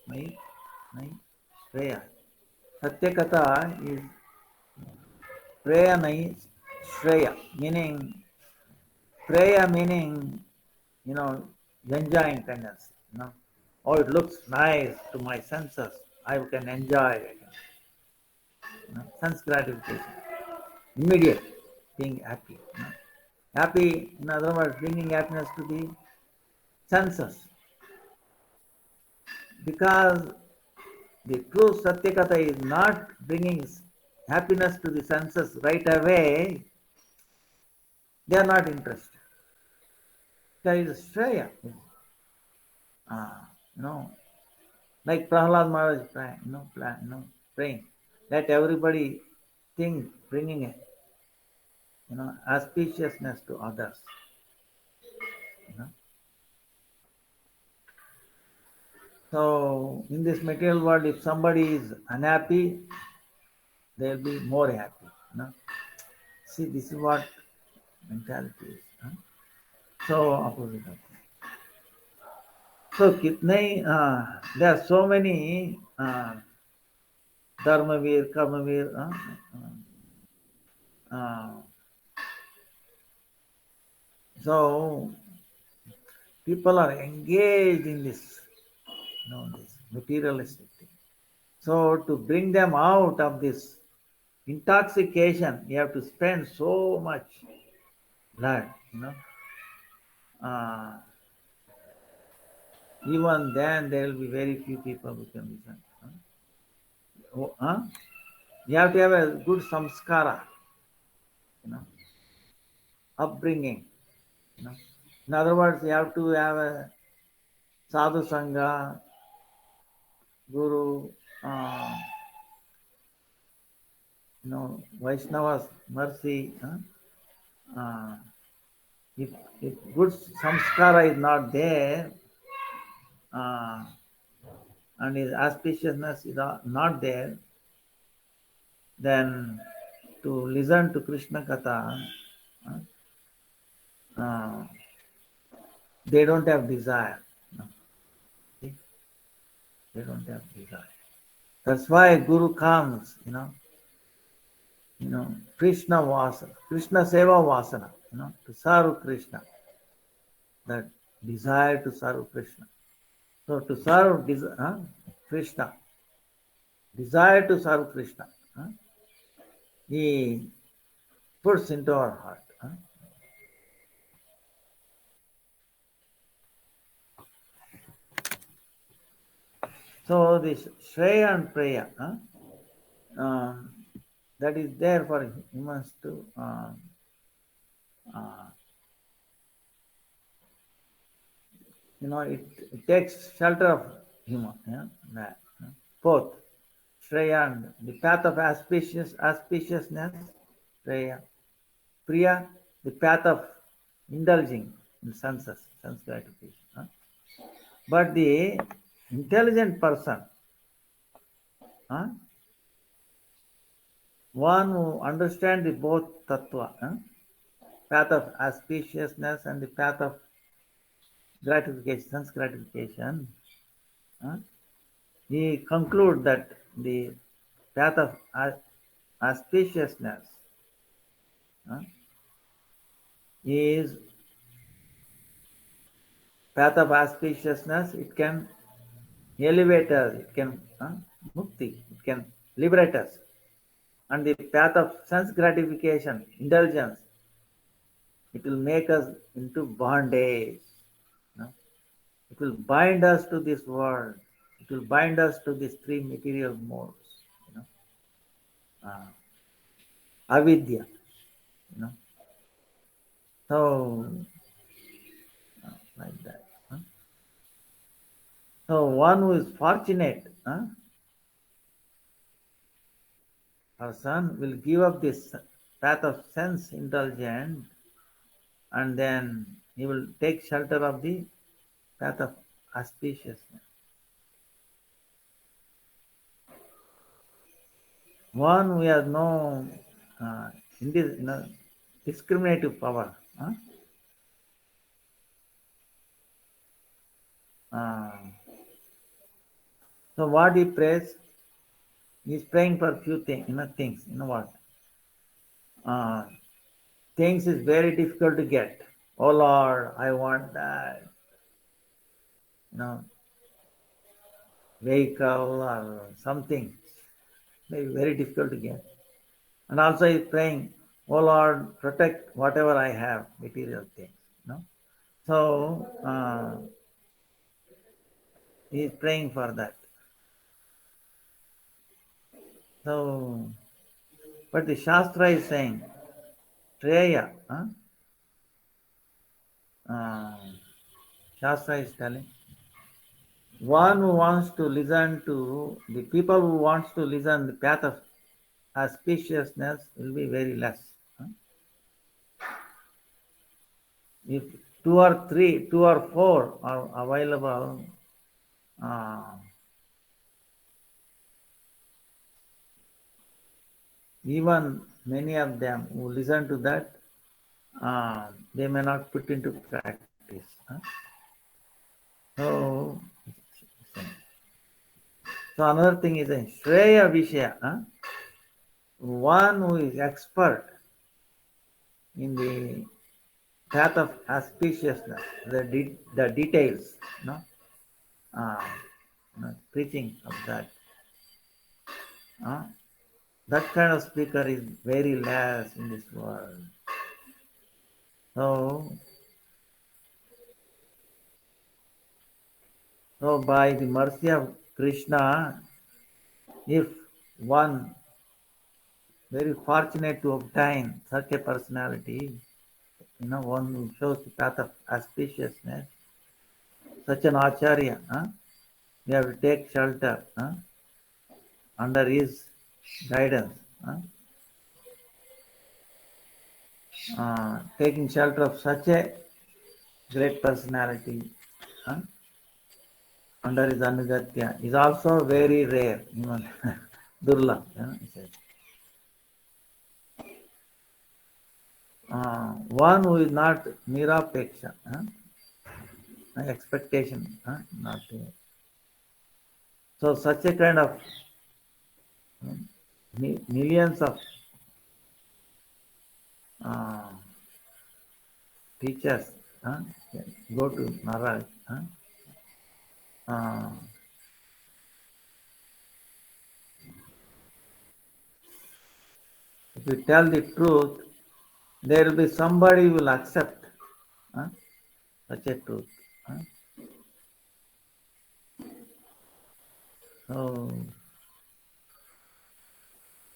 नहीं नहीं श्रेय सत्य कथा इज प्रेय नहीं श्रेय meaning prayer meaning enjoying kindness. Oh, it looks nice to my senses, I can enjoy it. Sense gratification, immediate being happy. Happy, in other words, bringing happiness to the senses, because the true Satyakatha is not bringing happiness to the senses right away. They are not interested. There is Shreya. You know, like Prahlad Maharaj praying. Let everybody think, bringing auspiciousness to others. You know. So in this material world, if somebody is unhappy, they'll be more happy. See, this is what mentality is. So opposite of that. So there are so many Dharmavir, Karmavir. Uh, so people are engaged in this materialistic thing. So to bring them out of this intoxication, you have to spend so much blood. Uh, Even then, there will be very few people who can listen. You have to have a good samskara, you know, upbringing. You know. In other words, you have to have a sadhu sangha, guru, Vaishnava's mercy. Uh, if, if good samskara is not there, uh, and his auspiciousness is not there, then to listen to Krishna Katha, uh, they don't have desire. No. See? They don't have desire. That's why Guru comes, Krishna Vasana, Krishna Seva Vasana, to serve Krishna, that desire to serve Krishna. So to serve Krishna, desire to serve Krishna, he puts into our heart. So this Shreya and Preya, that is there for humans to uh, it takes shelter of human. That. Fourth, Shreya, the path of auspiciousness, Shreya. Priya, the path of indulging in sense gratification. But the intelligent person, one who understands the both tattva, path of auspiciousness and the path of gratification, sense gratification, he concludes that the path of auspiciousness is path of auspiciousness. It can elevate us, it can mukti, it can liberate us. And the path of sense gratification, indulgence, it will make us into bondage. It will bind us to this world. It will bind us to these three material modes. Avidya. So, like that. So one who is fortunate person will give up this path of sense indulgence, and then he will take shelter of the path of auspiciousness. One who has no discriminative power. So what he prays, he is praying for few things. Things. What? Things is very difficult to get. Oh Lord, I want that. Vehicle or something. Very difficult to get. And also he's praying, oh Lord, protect whatever I have, material things. So he is praying for that. So, but the Shastra is saying, Treya, Shastra is telling, one who wants to listen to, the people who wants to listen the path of auspiciousness will be very less. If two or four are available, even many of them who listen to that, they may not put into practice. So another thing is a Shreya Vishya, one who is expert in the path of auspiciousness, the details, preaching of that. That kind of speaker is very less in this world. So by the mercy of Krishna, if one very fortunate to obtain such a personality, one who shows the path of auspiciousness, such an acharya, we have to take shelter under his guidance. Taking shelter of such a great personality under his anugatya is also very rare, durla. One who is not nirapeksha, expectation, not there. So such a kind of millions of teachers go to Maharaj. If you tell the truth, there will be somebody who will accept such a truth.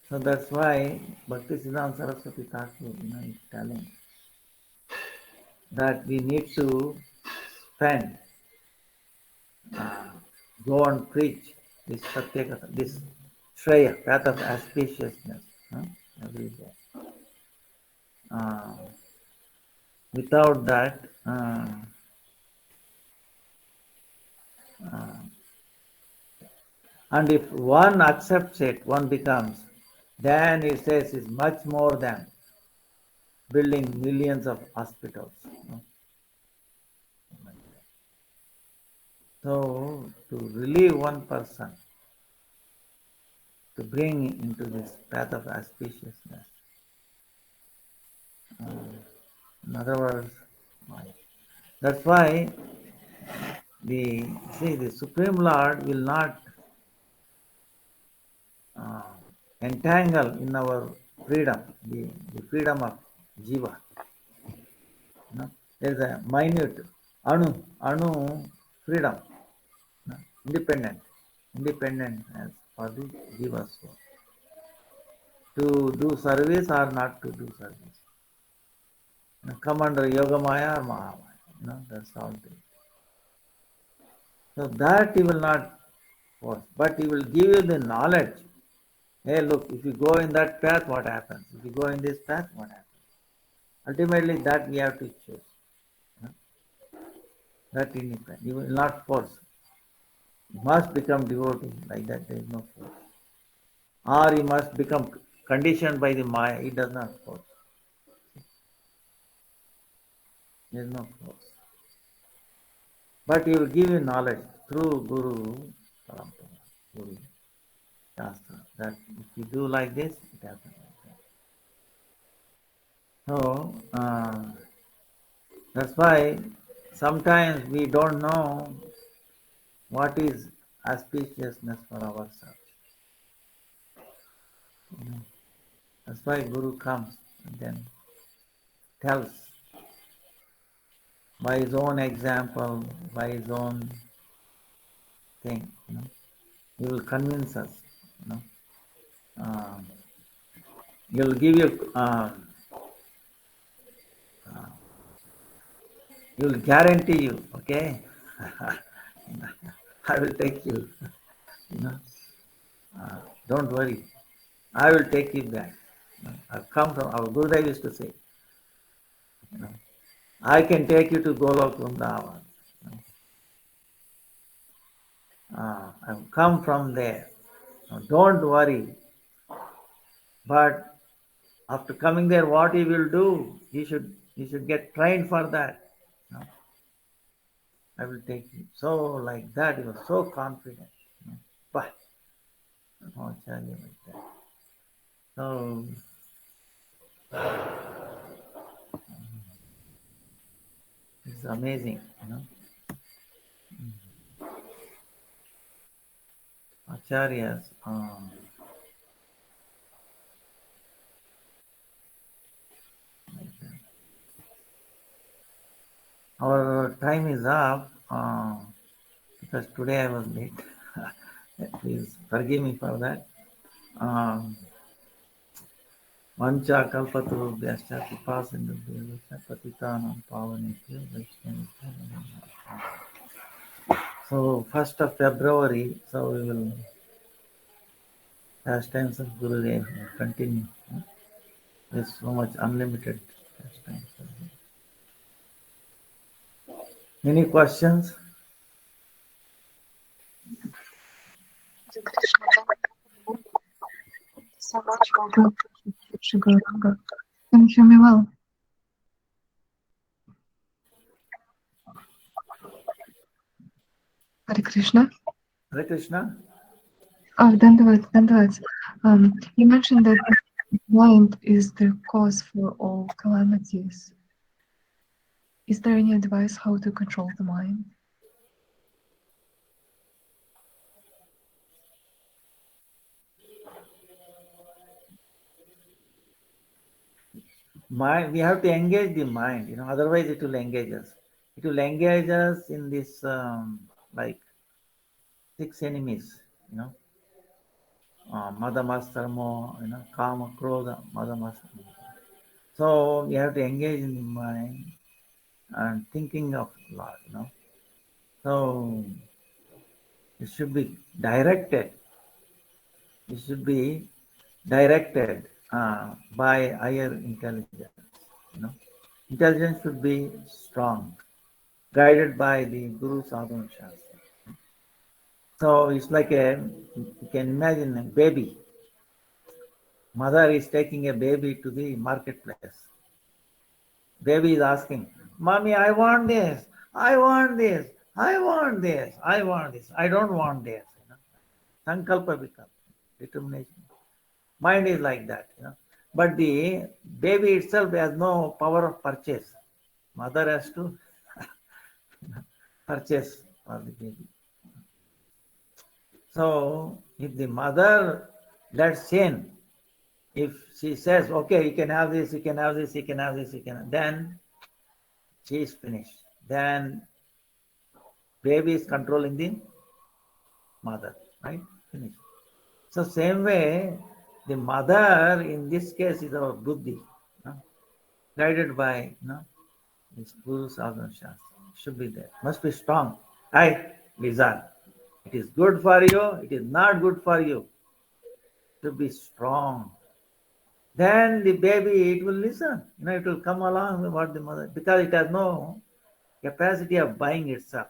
So that's why Bhaktisiddhanta Saraswati Thakur is telling that we need to spend go and preach this Satyakatha, this Shreya, path of auspiciousness, every day. Without that, and if one accepts it, one becomes, then it says is much more than building millions of hospitals. So to relieve one person, to bring into this path of auspiciousness, in other words, that's why the Supreme Lord will not entangle in our freedom, the freedom of jiva. There is a minute anu freedom, independent as for the jiva soul. To do service or not to do service. Come under Yoga Maya or Mahamaya. That's all it is. So that he will not force, but he will give you the knowledge. Hey, look, if you go in that path, what happens? If you go in this path, what happens? Ultimately, that we have to choose. That independent. You will not force. You must become devotee. Like that, there is no force. Or he must become conditioned by the Maya. He does not force. There is no force. But he will give you knowledge through Guru Parampara, Guru Shastra, that if you do like this, it happens like that. So, that's why sometimes we don't know what is auspiciousness for ourselves. That's why Guru comes and then tells by his own example, by his own thing. He will convince us. He will give you. He will guarantee you. Okay, I will take you. Don't worry. I will take you back. I've come from our Gurudev used to say. I can take you to Golok Vrindavan. I've come from there. Don't worry. But after coming there, what he will do? He should get trained for that. I will take you. So like that, he was so confident. But I'll tell you like that. So it's amazing, Acharyas. Our time is up because today I was late. Please forgive me for that. Vancha kalpatarubhyascha kripasindubhyascha patitanam pavanebhyo vaishnavibhyo namo namaha. So 1st of February, so we will pastimes of Gurudev will continue. There's so much unlimited pastimes. Any questions? So much for Gauranga. Can you hear me well? Hare Krishna. Hare Krishna. Dandavats. You mentioned that the mind is the cause for all calamities. Is there any advice how to control the mind? Mind, we have to engage the mind, otherwise it will engage us. It will engage us in this like 6 enemies, Madamastarmo, Kama, Krodha, Madamastarmo. So we have to engage in the mind and thinking of Lord, So It should be directed. It should be directed by higher intelligence. You know, intelligence should be strong, guided by the Guru Sadhana Shastra. So it's like you can imagine a baby. Mother is taking a baby to the marketplace. Baby is asking, Mommy, I want this, I want this, I want this, I want this, I don't want this. Sankalpa becomes determination. Mind is like that. But the baby itself has no power of purchase. Mother has to purchase for the baby. So if the mother lets in, if she says, okay, you can have this, you can have this, you can have this, then she is finished. Then baby is controlling the mother, right? Finished. So same way, the mother in this case is our buddhi, guided by this Guru Sadhana Shastra. Should be there. Must be strong. Listen. It is good for you, it is not good for you. Should be strong. Then the baby, it will listen. It will come along with what the mother, because it has no capacity of buying itself.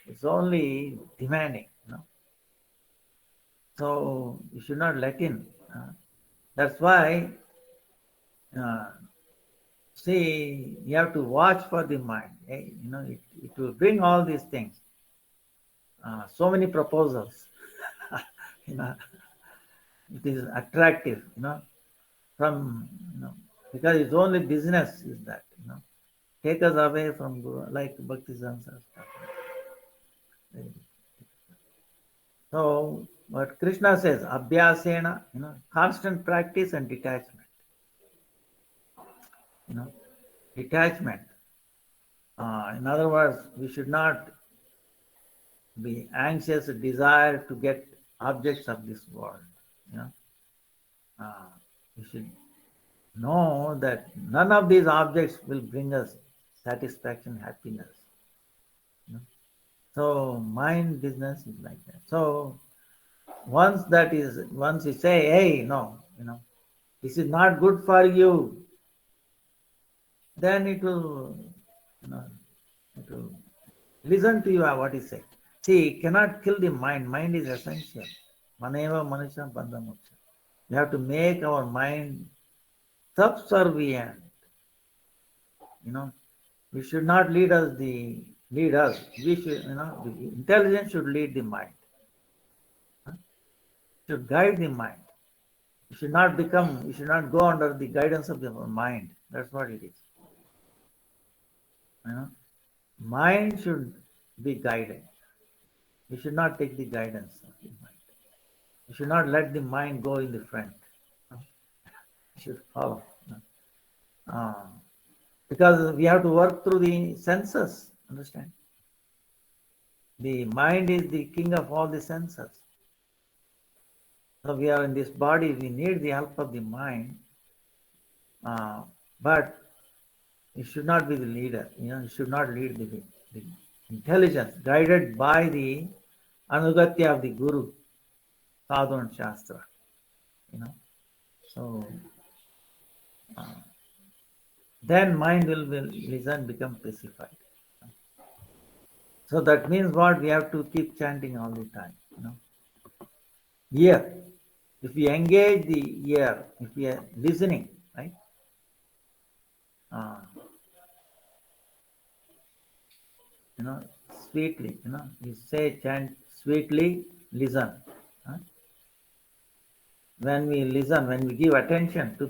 It's only demanding. So you should not let in. That's why, see, you have to watch for the mind. It will bring all these things. So many proposals. It is attractive. From because its only business is that. Take us away from Guru, like Bhakti Samsara. So what Krishna says, abhyasena, constant practice and detachment. Detachment. In other words, we should not be anxious, desire to get objects of this world. We should know that none of these objects will bring us satisfaction, happiness. So mind business is like that. So once you say, hey, no, this is not good for you, then it will listen to you what you say. See, it cannot kill the mind. Mind is essential. Maneva Manusham Bandhamoksha. We have to make our mind subservient. We should not lead us. We should, the intelligence should lead the mind. Should guide the mind. You should not go under the guidance of the mind. That's what it is. Mind should be guided. You should not take the guidance of the mind. You should not let the mind go in the front. You should follow. Because we have to work through the senses. Understand? The mind is the king of all the senses. So we are in this body, we need the help of the mind, but it should not be the leader. It should not lead the intelligence, guided by the anugatya of the Guru, Sadhana Shastra. So then mind will listen, become pacified. So that means what? We have to keep chanting all the time. Ear. If we engage the ear, if we are listening, right? Sweetly, you say, chant sweetly, listen. When we listen, when we give attention to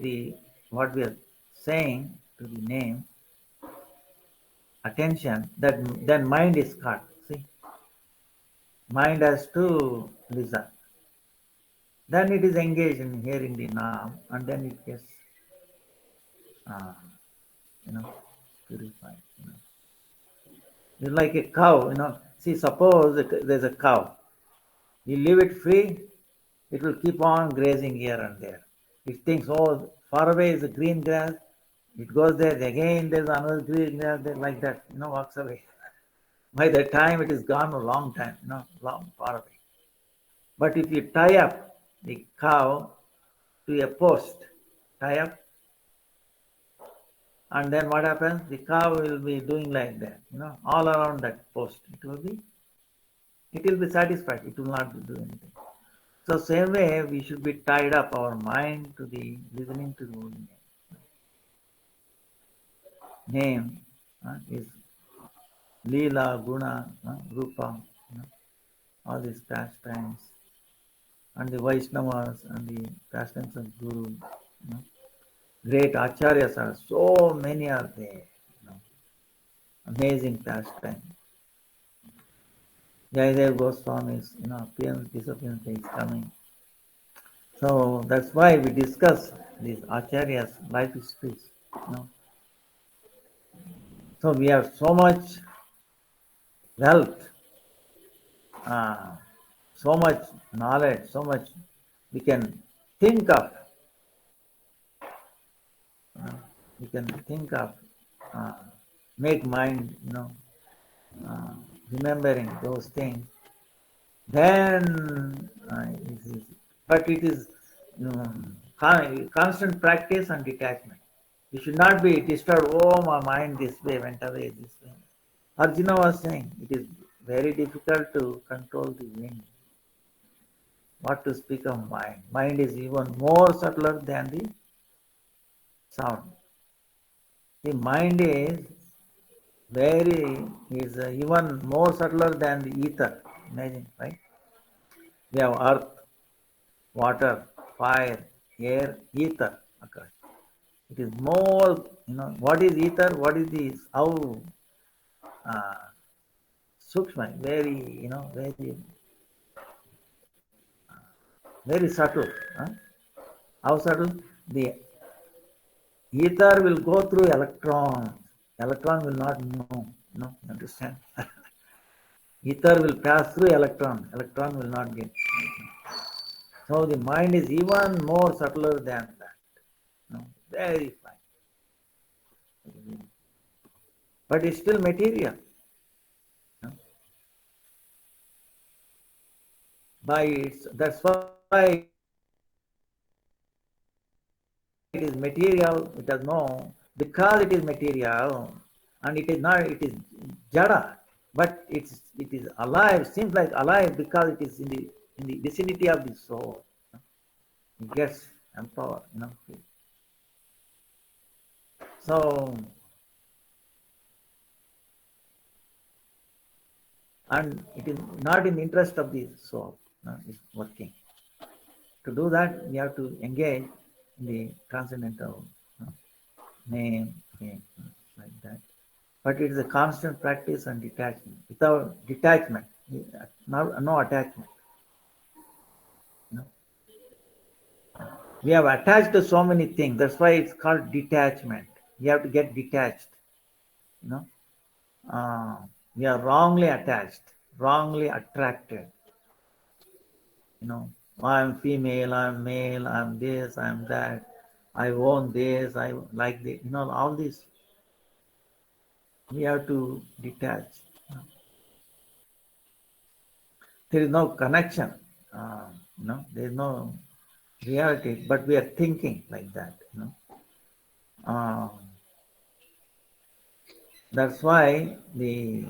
what we are saying, to the name, attention, then mind is caught. See? Mind has to listen. Then it is engaged in hearing the Naam, and then it gets, purified. It's like a cow, See, suppose there's a cow. You leave it free, it will keep on grazing here and there. It thinks, oh, far away is the green grass. It goes there, again there's another green grass there, like that, walks away. By the time it is gone a long time, long far away. But if you tie up the cow to a post, tie up, and then what happens? The cow will be doing like that, all around that post. It will be satisfied. It will not do anything. So same way, we should be tied up our mind to the listening to the holy name. Name is Leela, Guna, Rupa, all these pastimes, and the Vaishnavas and the pastimes of Guru. Great acharyas are so many are there. Amazing pastime. Jayadev Goswami's appearance, disappearance is coming. So that's why we discuss these acharyas' life histories. So we have so much wealth, so much knowledge, so much we can think of. We can think of, make mind, remembering those things. Then, but it is constant practice and detachment. You should not be disturbed. Oh, my mind this way went away this way. Arjuna was saying it is very difficult to control the wind. What to speak of mind? Mind is even more subtler than the sound. The mind is even more subtler than the ether. Imagine, right? We have earth, water, fire, air, ether occurs. It is more, what is ether? What is this? How sukshma, very, very subtle. How subtle? The ether will go through electrons. Electron will not know. Understand? Ether will pass through electron. Electron will not get. So the mind is even more subtler than that. Very fine. But it's still material. That's why it is material, it does know, because it is material, and it is not, it is jada, but it is alive, seems like alive because it is in the vicinity of the soul. It gets empowered, So, and it is not in the interest of the soul, it's working. To do that, we have to engage in the transcendental name, like that. But it is a constant practice and detachment. Without detachment, no attachment. We have attached to so many things. That's why it's called detachment. We have to get detached. We are wrongly attached, wrongly attracted. I'm female, I'm male, I'm this, I'm that. I own this, I like this. All this. We have to detach. There is no connection. There is no reality, but we are thinking like that. That's why the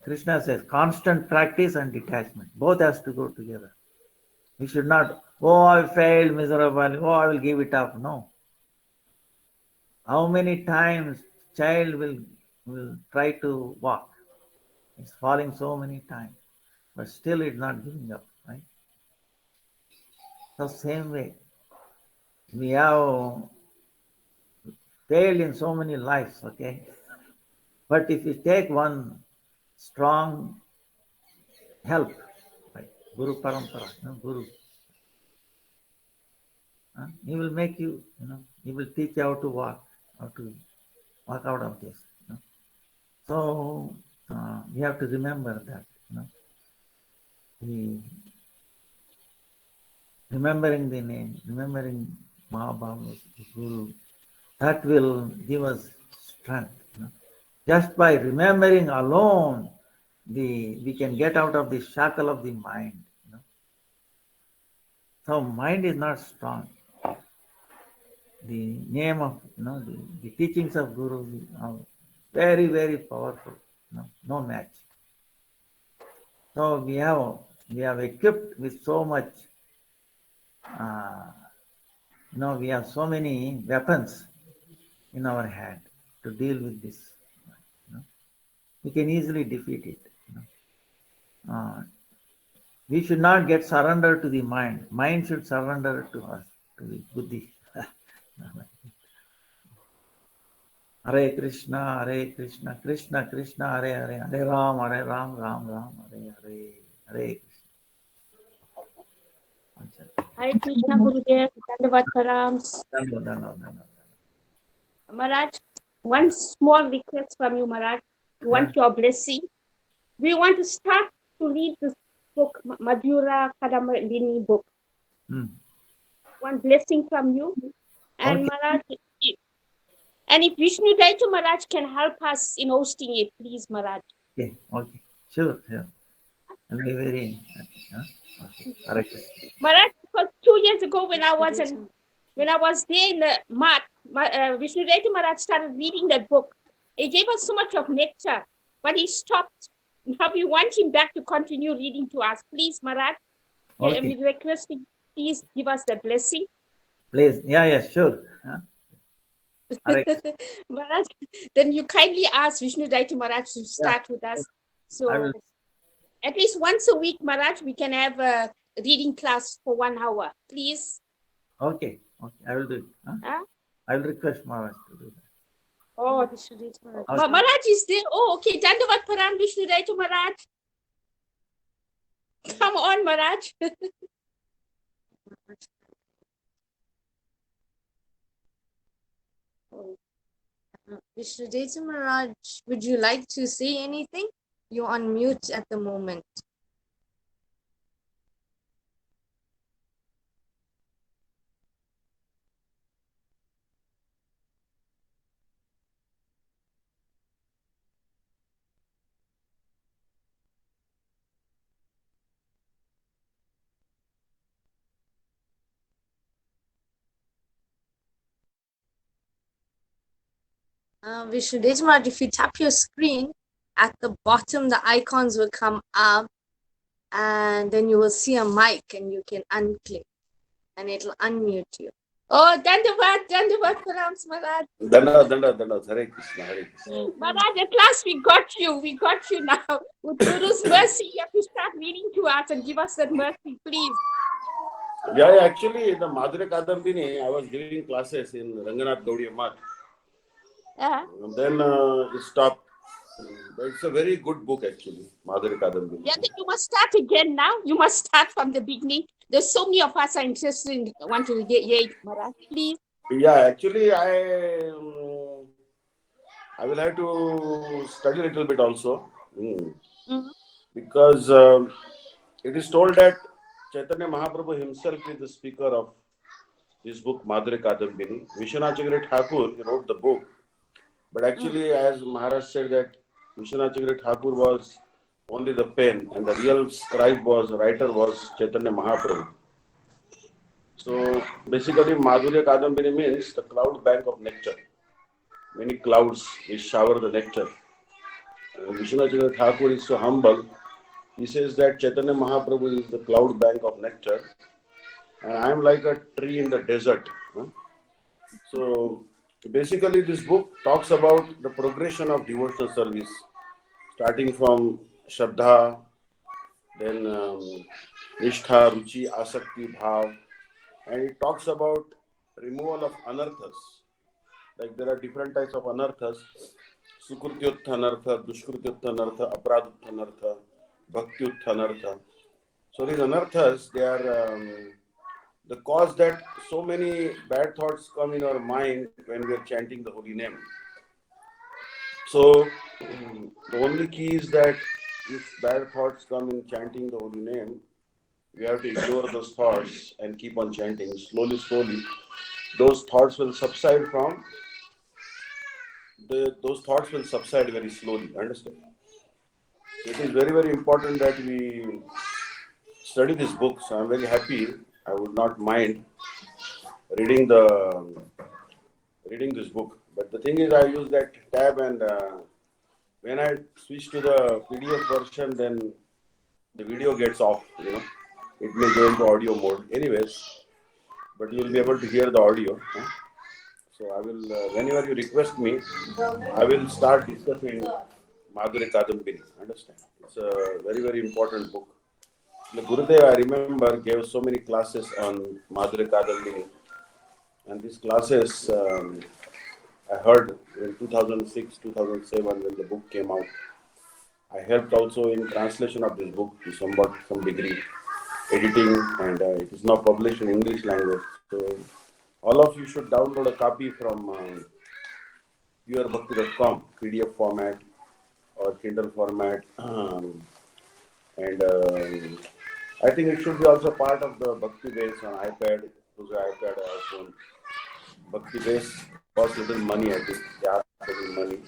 Krishna says constant practice and detachment. Both has to go together. We should not, I failed miserable, I will give it up. No. How many times child will try to walk? It's falling so many times, but still it's not giving up, right? The same way, we have failed in so many lives, okay? But if you take one strong help, like Guru Parampara, Guru, he will make you, he will teach you how to walk out of this. So we have to remember that, remembering the name, remembering Mahabharata, Guru, that will give us strength. Just by remembering alone, we can get out of the shackle of the mind. So mind is not strong. The name of the teachings of Guru are very, very powerful. No match. So we have equipped with so much. We have so many weapons in our hand to deal with this. We can easily defeat it. We should not get surrendered to the mind. Mind should surrender to us, to the buddhi. Hare Krishna, Krishna Krishna, Hare Ram, Ram Ram, Hare Hare Krishna. Hare Krishna Gurudev, Dandavat Params. No. Maharaj, one small request from you, Maharaj. We want your blessing. We want to start to read this book, Madhura Kadambini book. One blessing from you. And Okay. Maharaj, and if Vishnu Daita Maharaj can help us in hosting it, please, Maharaj. Okay. Sure. I'll be very happy. Okay. Hare Krishna. Maharaj, because 2 years ago when I was there in the mat, Vishnu Daita Maharaj started reading that book. He gave us so much of nectar, but he stopped. Now we want him back to continue reading to us. Please, Maharaj, Okay. we request him, please give us the blessing. Please. Yeah, sure. Hare Krishna. Maharaj, then you kindly ask Vishnu Daita Maharaj to start with us. I So will. at least once a week, Maharaj, we can have a reading class for 1 hour. Please. Okay. I will do it. Huh? I will request Maharaj to do that. Oh, Vishnu Daita Maharaj. Okay. Maharaj is there. Oh, okay. Dandavat Param, Vishnu Daita Maharaj. Come on, Maharaj. Vishnu Daita Maharaj, would you like to say anything? You're on mute at the moment. Vishnu Daita Maharaj, if you tap your screen, at the bottom the icons will come up and then you will see a mic and you can unclick and it'll unmute you. Oh, Dandavat Params, Maharaj. Danda, Hare Krishna. Maharaj, at last we got you now. With Guru's mercy, you have to start reading to us and give us that mercy, please. Yeah, actually, the Madhura Kadambini, I was giving classes in Ranganath Gaudiya Math. Then it stopped. But it's a very good book, actually, Madhura Kadambini. Yeah, then you must start again now. You must start from the beginning. There's so many of us are interested in want to get it, Maharaj. Please. Yeah, actually, I will have to study a little bit also. Because it is told that Chaitanya Mahaprabhu himself is the speaker of this book, Madhura Kadambini. Vishwanatha Thakur wrote the book. But actually, as Maharaj said that Vishwanatha Thakur was only the pen and the real writer was Chaitanya Mahaprabhu. So basically, Madhurya Kadambini means the cloud bank of nectar. Many clouds will shower the nectar. Vishwanatha Thakur is so humble. He says that Chaitanya Mahaprabhu is the cloud bank of nectar and I am like a tree in the desert. So basically this book talks about the progression of devotional service, starting from Shraddha, then Nishtha, Ruchi, Asakti, Bhav, and it talks about removal of anarthas. Like there are different types of anarthas: Sukrutyuttha anartha, Dushkrutyuttha anartha, Apradutta anartha, Bhaktyuttha anartha. So these anarthas, they are the cause that so many bad thoughts come in our mind when we are chanting the holy name. So the only key is that if bad thoughts come in chanting the holy name, we have to ignore those thoughts and keep on chanting. Slowly, those thoughts will subside those thoughts will subside very slowly. Understand? it is very, very important that we study this book. So I'm very happy. I would not mind reading reading this book. But the thing is, I use that tab, and when I switch to the PDF version, then the video gets off. It may go into audio mode. Anyways, but you will be able to hear the audio. So I will, whenever you request me, I will start discussing Madhurya Kadambini. Understand? It's a very, very important book. The Gurudev, I remember, gave so many classes on Madhurya Kadambini. And these classes I heard in 2006, 2007 when the book came out. I helped also in translation of this book to some degree, editing, and it is now published in English language. So all of you should download a copy from purebhakti.com, PDF format or Kindle format. And I think it should be also part of the Bhakti base on iPad. Those iPad iPhone. Bhakti base costs little money, I think. They ask little money,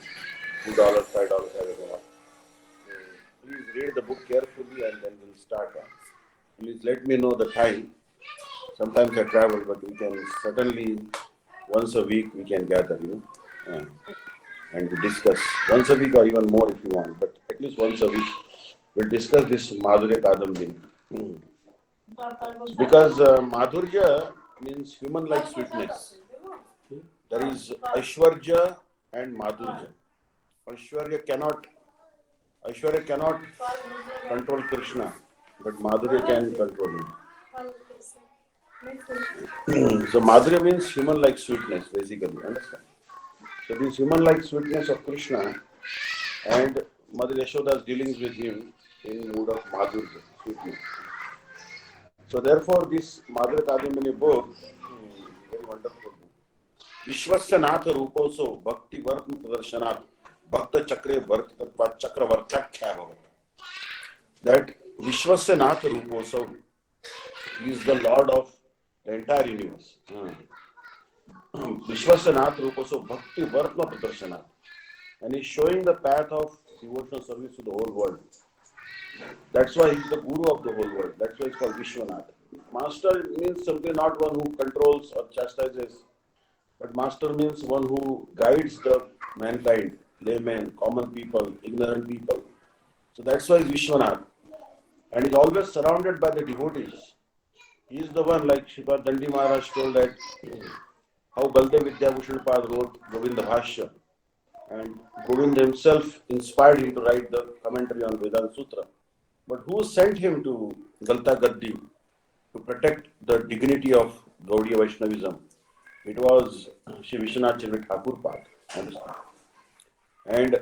$2, $5, I don't know. Please read the book carefully and then we'll start. Please let me know the time. Sometimes I travel, but we can certainly once a week we can gather, and we discuss once a week or even more if you want, but at least once a week we'll discuss this Madhurya Kadambini. Because Madhurya means human-like sweetness. There is Aishwarya and Madhurya. Aishwarya cannot control Krishna, but Madhurya can control him. So Madhurya means human-like sweetness, basically. Understand? So this human-like sweetness of Krishna, and Mother Yashoda's dealings with him in mood of Madhurya, sweetness. So therefore, this Madhurya Kadambini book, very wonderful book. Vishwasya Natha Ruposo Bhakti Vartma Pradarshanath Bhakta Chakre Chakravartakya Bhavat. That Vishwasya Natha Ruposo is the Lord of the entire universe. Vishwasya Natha Ruposo Bhakti Vartma Pradarshanath. And he's showing the path of devotional service to the whole world. That's why he's the guru of the whole world. That's why it's called Vishwanath. Master means simply not one who controls or chastises, but master means one who guides the mankind, laymen, common people, ignorant people. So that's why he's Vishwanath. And he's always surrounded by the devotees. He is the one, like Sripad Dandi Maharaj told that how Baldev Vidyabhushan Pad wrote Govinda Bhashya. And Govinda himself inspired him to write the commentary on Vedanta Sutra. But who sent him to Galta Gaddi to protect the dignity of Gaudiya Vaishnavism? It was Shri Vishwanath Chandra Thakur Pad. And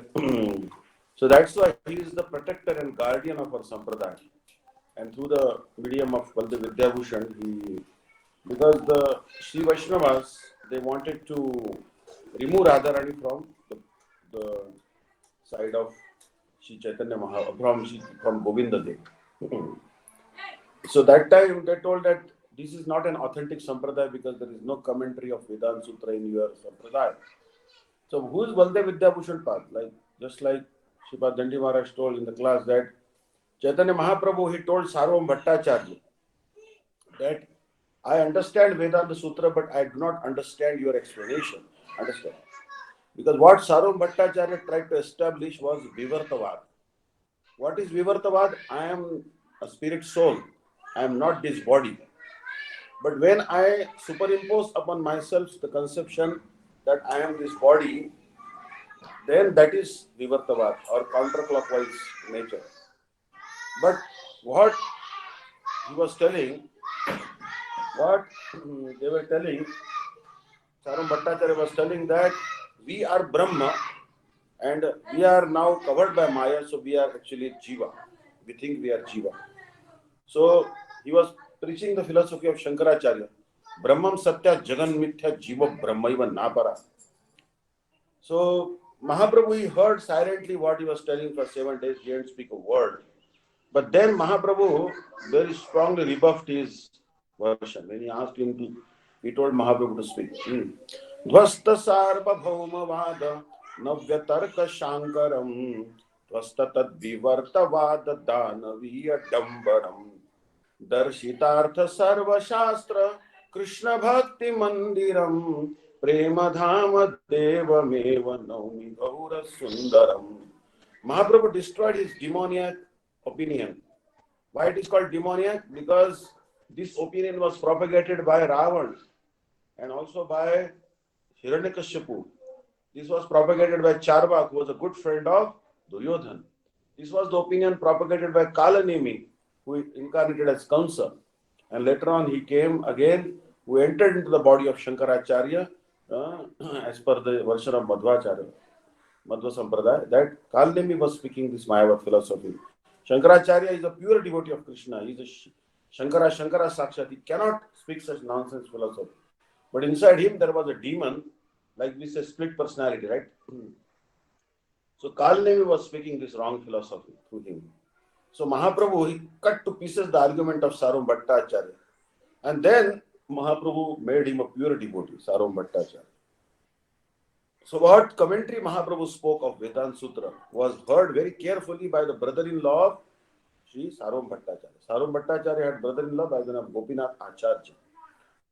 so that's why he is the protector and guardian of our Sampradaya. And through the medium of Baldev Vidyabhushan, because the Sri Vaishnavas, they wanted to remove Radharani from the side of Sri Chaitanya Mahaprabhu, from Govinda Dev. So that time they told that this is not an authentic Sampradaya because there is no commentary of Vedanta Sutra in your Sampradaya. So who is Baldev Vidyabhushan Pad? Just like Sripad Dandi Maharaj told in the class that Chaitanya Mahaprabhu, he told Sarvam Bhattacharya that I understand Vedanta Sutra, but I do not understand your explanation. Understand? Because what Sarvam Bhattacharya tried to establish was Vivartavad. What is Vivartavad? I am a spirit soul. I am not this body. But when I superimpose upon myself the conception that I am this body, then that is Vivartavad or counterclockwise nature. But what he was telling, what they were telling, Sarvam Bhattacharya was telling that we are Brahma and we are now covered by Maya, so we are actually Jiva. We think we are Jiva. So he was preaching the philosophy of Shankaracharya. Brahmam Satya Jagan Mithya Jiva Brahmaiva Napara. So Mahaprabhu, he heard silently what he was telling for 7 days. He didn't speak a word. But then Mahaprabhu very strongly rebuffed his version. When he asked him to, he told Mahaprabhu to speak. Dhvasta Sarva Bhauma Vada Navya Tarka Shankaram त्वस्तद्विवर्तवाद दानवीय डम्बरम दर्शितार्थ सर्वशास्त्र Krishna भक्ति मंदिरम प्रेम धाम देवमेव नौमि गौर Sundaram. Mahaprabhu destroyed his demoniac opinion. Why it is called demoniac? Because this opinion was propagated by Ravan and also by Hiranyakashipu. This was propagated by Charvak, who was a good friend of Duryodhan. This was the opinion propagated by Kalanemi, who incarnated as Kamsa. And later on he came again, who entered into the body of Shankaracharya as per the version of Madhvacharya, Madhva Sampradaya, that Kalanemi was speaking this Mayavad philosophy. Shankaracharya is a pure devotee of Krishna. He is a Shankara Sakshat. He cannot speak such nonsense philosophy. But inside him there was a demon, like we say split personality, right? So Kalanemi was speaking this wrong philosophy through him. So Mahaprabhu, he cut to pieces the argument of Sarum Bhattacharya. And then Mahaprabhu made him a pure devotee, Sarum Bhattacharya. So what commentary Mahaprabhu spoke of Vedanta Sutra was heard very carefully by the brother-in-law of Sri Sarum Bhattacharya. Sarum Bhattacharya had brother-in-law by the name of Gopinath Acharya.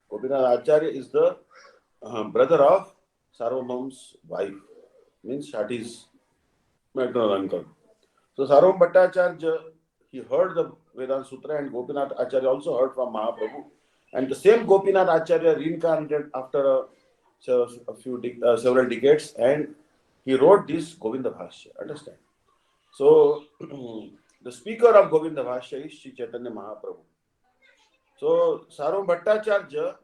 Gopinath Acharya is the brother of Sarvabhaum's wife, means Shati's maternal uncle. So Sarum Bhattacharya, he heard the Vedanta Sutra, and Gopinath Acharya also heard from Mahaprabhu. And the same Gopinath Acharya reincarnated after several decades, and he wrote this Govinda Bhashya. Understand? So the speaker of Govinda Bhashya is Sri Chaitanya Mahaprabhu. So Sarum Bhattacharya,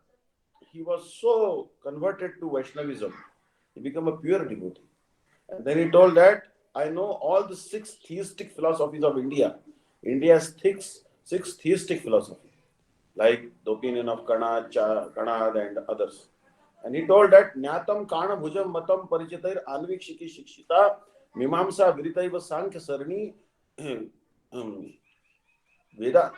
he was so converted to Vaishnavism, he became a pure devotee. And then he told that, I know all the 6 theistic philosophies of India. India has 6 theistic philosophies, like the opinion of Kanad and others. And he told that Nyatam Kana Bhujam Matam Parichitair Anvik Shiki Shikshita Mimamsa Viritaiva Sankhya Sarni Veda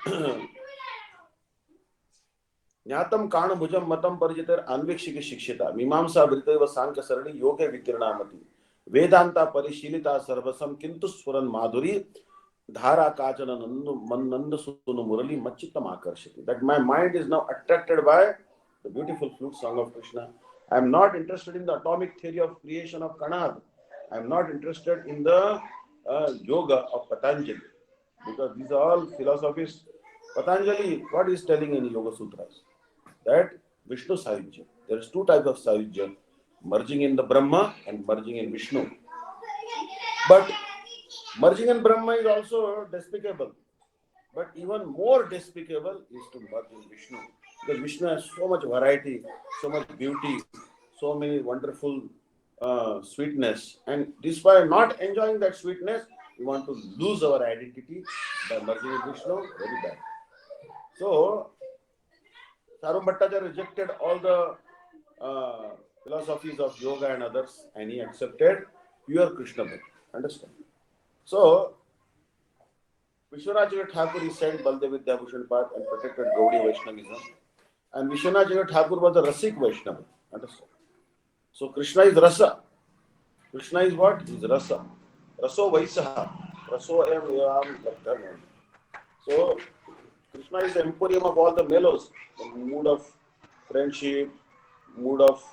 Nyatam Kana Bhujam Matam Parichitair Anvik Shiki Shikshita Mimamsa Viritaiva Sankhya Sarni Yoga Vikirnamati Vedanta Parishilita Sarvasam Kintu Swaran Madhuri Dhara Kachana Nanda Sunu Murali Machitam Akarshati. That my mind is now attracted by the beautiful flute song of Krishna. I am not interested in the atomic theory of creation of Kanad. I am not interested in the yoga of Patanjali, because these are all philosophies. Patanjali, what is telling in Yoga Sutras? That Vishnu Sahijya. There is 2 types of Sahijya, merging in the Brahma and merging in Vishnu. But merging in Brahma is also despicable. But even more despicable is to merge in Vishnu. Because Vishnu has so much variety, so much beauty, so many wonderful sweetness. And despite not enjoying that sweetness, we want to lose our identity by merging in Vishnu. Very bad. So, Sarum Bhattacharya rejected all the philosophies of yoga and others, and he accepted pure Krishna Bhakti. Understand? So, Vishwanath Thakur, he sent Baldev Vidyabhushan Path and protected Gaudiya Vaishnavism. And Vishwanath Thakur was a Rasik Vaishnava. Understand? So Krishna is Rasa. Krishna is what? He is Rasa. Raso Vaisaha. Raso Ayam Yam Lakdhanam. So Krishna is the emporium of all the mellows. The mood of friendship, mood of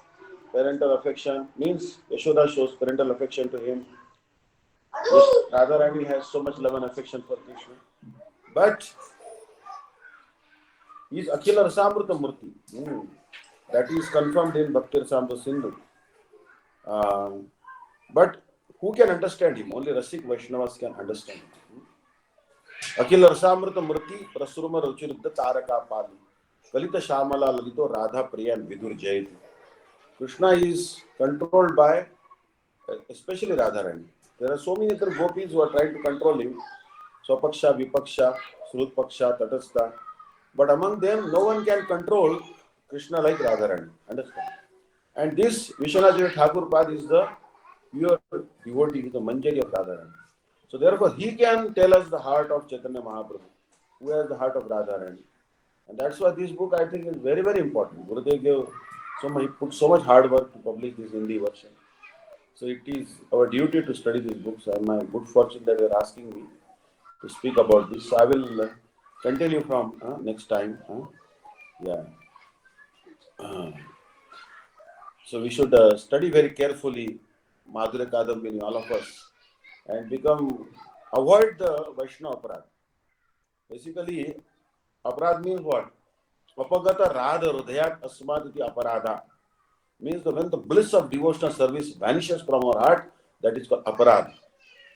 parental affection. Means Yashoda shows parental affection to him. Radharani has so much love and affection for Krishna. But he is Akhila Rasamrita Murti. That is confirmed in Bhakti Rasamrita Sindhu. But who can understand him? Only Rasik Vaishnavas can understand him. Akhila Rasamrita Murti Prasruma Ruchiruddha Taraka Pali Kalita Shamala Lalito Radha Priya and Vidur Jayati. Krishna is controlled by especially Radharani. There are so many other gopis who are trying to control him. Swapaksha, Vipaksha, Srutpaksha, Tatastha. But among them, no one can control Krishna like Radharani. Understand? And this Vishwanath Thakur Pad is the pure devotee, the Manjari of Radharani. So therefore, he can tell us the heart of Chaitanya Mahaprabhu, who has the heart of Radharani. And that's why this book, I think, is very, very important. Gurudev gave he put so much hard work to publish this Hindi version. So it is our duty to study these books. And my good fortune that you're asking me to speak about this. So I will continue from next time. Yeah. So we should study very carefully Madhurya Kadambini, all of us, and avoid the Vaishnava aparad. Basically, aparad means what? Apagata radha hridayat asmaditi aparadha. Means that when the bliss of devotional service vanishes from our heart, that is called aparad.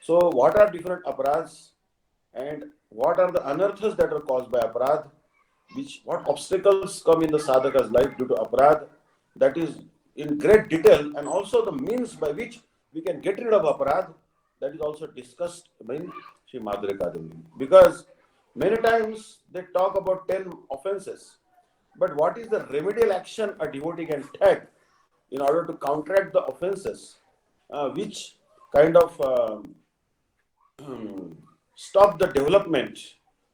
So what are different aparads and what are the anarthas that are caused by aparad? What obstacles come in the sadhaka's life due to aparad? That is in great detail, and also the means by which we can get rid of aparad. That is also discussed in Sri Madhurya Kadambini. Because many times they talk about 10 offenses, but what is the remedial action a devotee can take in order to counteract the offenses, which kind of stop the development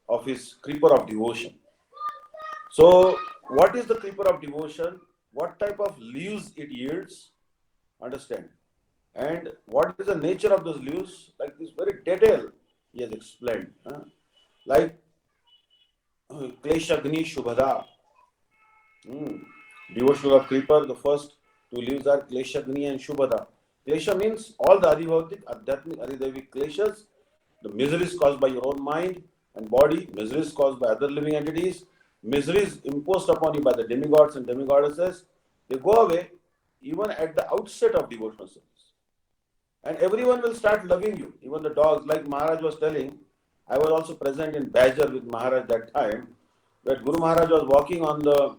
of his creeper of devotion. So, what is the creeper of devotion? What type of leaves it yields? Understand? And what is the nature of those leaves? Like this very detail he has explained. Like Kleshagni Shubhada. Devotional of creeper, the first two leaves are Kleshagni and Shubhada. Klesha means all the adhibhavtik, adhyatmic, adhidevik kleshas, the miseries caused by your own mind and body, miseries caused by other living entities, miseries imposed upon you by the demigods and demigoddesses, they go away even at the outset of devotional service. And everyone will start loving you, even the dogs. Like Maharaj was telling, I was also present in Bajar with Maharaj that time, where Guru Maharaj was walking on the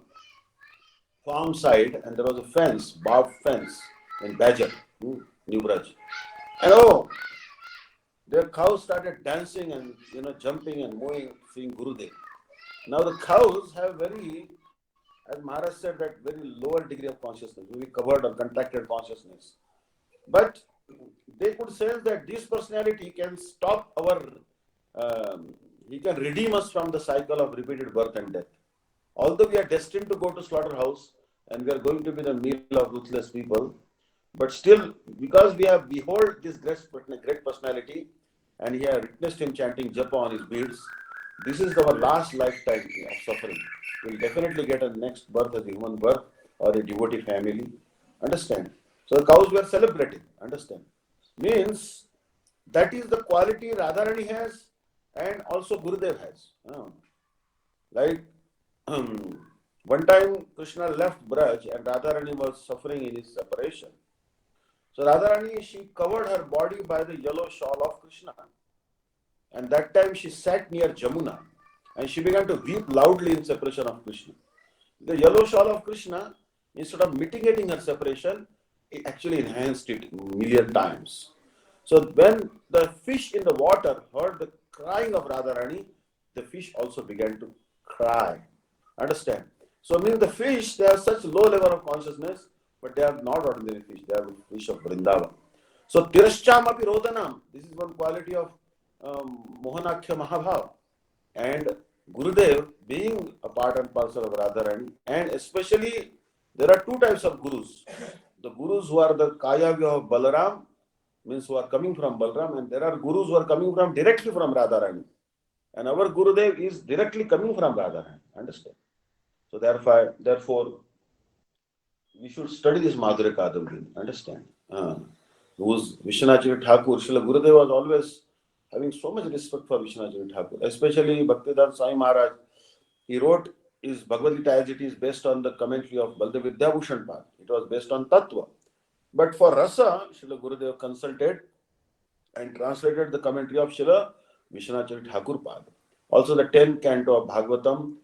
farm side and there was a fence, barbed fence in Bajar, New Braj. And their cows started dancing and jumping and moving, seeing Gurudev. Now the cows have very, as Maharaj said, that very lower degree of consciousness, maybe covered or contracted consciousness. But they could sense that this personality can stop he can redeem us from the cycle of repeated birth and death. Although we are destined to go to slaughterhouse and we are going to be the meal of ruthless people, but still, because we have behold this great personality and he have witnessed him chanting japa on his beads, this is our last lifetime of suffering. We'll definitely get a next birth as a human birth or a devotee family. Understand? So the cows were celebrating. Understand? Means that is the quality Radharani has and also Gurudev has. Like one time Krishna left Braj and Radharani was suffering in his separation. So Radharani, she covered her body by the yellow shawl of Krishna. And that time she sat near Jamuna and she began to weep loudly in separation of Krishna. The yellow shawl of Krishna, instead of mitigating her separation, it actually enhanced it a million times. So when the fish in the water heard the crying of Radharani, the fish also began to cry. Understand? So meaning the fish, they have such low level of consciousness, but they are not ordinary fish, they are fish of Vrindavan. So Tirashcham api rodanam, this is one quality of Mohanakhya Mahabhav. And Gurudev being a part and parcel of Radharani, and especially there are two types of gurus. The gurus who are the Kayavya of Balaram, means who are coming from Balaram, and there are gurus who are coming from directly from Radharani. And our Gurudev is directly coming from Radharani. Understand? So therefore, we should study this Madhurya Kadambini. Understand? Who's Vishwanath Thakur, Srila Gurudev was always having so much respect for Vishwanath Thakur, especially Bhaktivedanta Swami Maharaj. He wrote his Bhagavad Gita as it is based on the commentary of Baldev Vidyabhushan Pad. It was based on Tattva. But for Rasa, Srila Gurudev consulted and translated the commentary of Srila Vishwanath Thakur Pad. Also the 10th canto of Bhagavatam,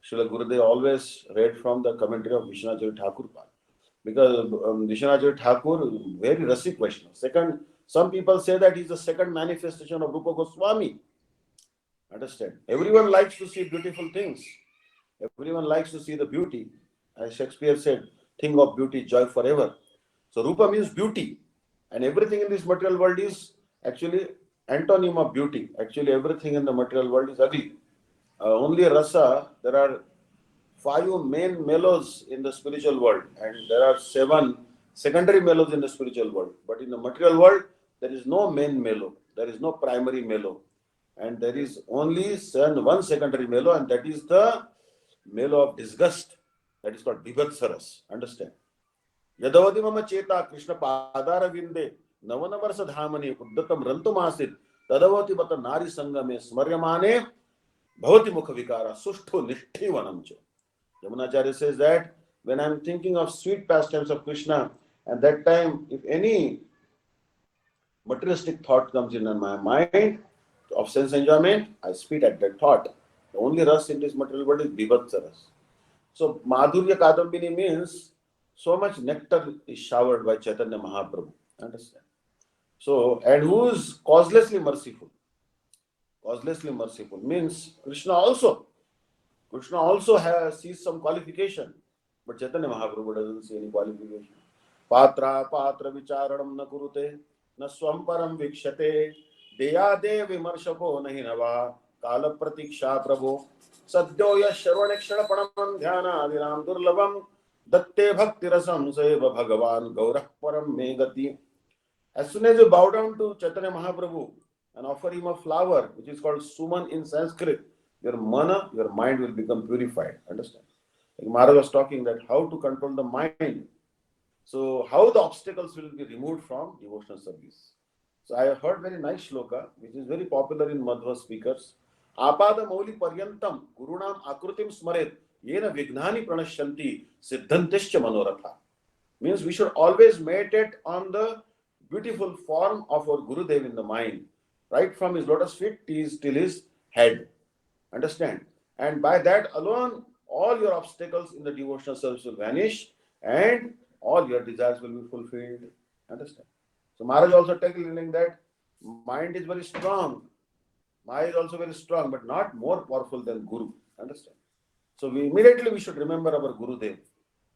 Srila Gurudev always read from the commentary of Vishwanath Thakur Pad. Because Vishwanath Thakur, very Rasik Vaishnava. Second, some people say that he is the second manifestation of Rupa Goswami. Understand? Everyone likes to see beautiful things. Everyone likes to see the beauty. As Shakespeare said, think of beauty, joy forever. So Rupa means beauty. And everything in this material world is actually antonym of beauty. Actually, everything in the material world is ugly. Only Rasa, there are 5 main mellows in the spiritual world. And there are 7 secondary mellows in the spiritual world. But in the material world, there is no main mellow, there is no primary mellow, and there is only one secondary mellow, and that is the mellow of disgust. That is called Bibhatsaras. Understand? Yadavadi mama cheta Krishna padara vinde navanavarsa dhamani uddatam rantumasit tadavati bata nari sangame smaryamane bhavati mukha vikara sushto nishtivanamcho. Yamunacharya says that when I am thinking of sweet pastimes of Krishna, at that time, if any materialistic thought comes in my mind of sense enjoyment, I spit at that thought. The only rus in this material world is Bibhatsaras. So Madhurya Kadambini means so much nectar is showered by Chaitanya Mahaprabhu. Understand? So, and who is causelessly merciful? Causelessly merciful means Krishna also sees some qualification, but Chaitanya Mahaprabhu doesn't see any qualification. Patra vicharanam na kurute na swamparam vikshate deyade vimarshako nahi nava kala pratiksha prabhu sadyoya sharvanekshana panam dhyana adinam durlabam datte bhakti rasam seva bhagavan gaurah param megati. As soon as you bow down to Chaitanya Mahaprabhu and offer him a flower, which is called suman in Sanskrit, your mind will become purified. Understand? Like Maharaj was talking that how to control the mind. So how the obstacles will be removed from devotional service. So I heard very nice shloka, which is very popular in Madhva speakers. Apada mauli paryantam gurunam akrutim smaret yena vignani pranashyanti siddhantishcha manoratha. Means we should always meditate on the beautiful form of our Gurudev in the mind, right from his lotus feet till his head. Understand? And by that alone, all your obstacles in the devotional service will vanish and all your desires will be fulfilled. Understand? So Maharaj also telling that mind is very strong. Maya is also very strong, but not more powerful than Guru. Understand? So we should remember our Gurudev.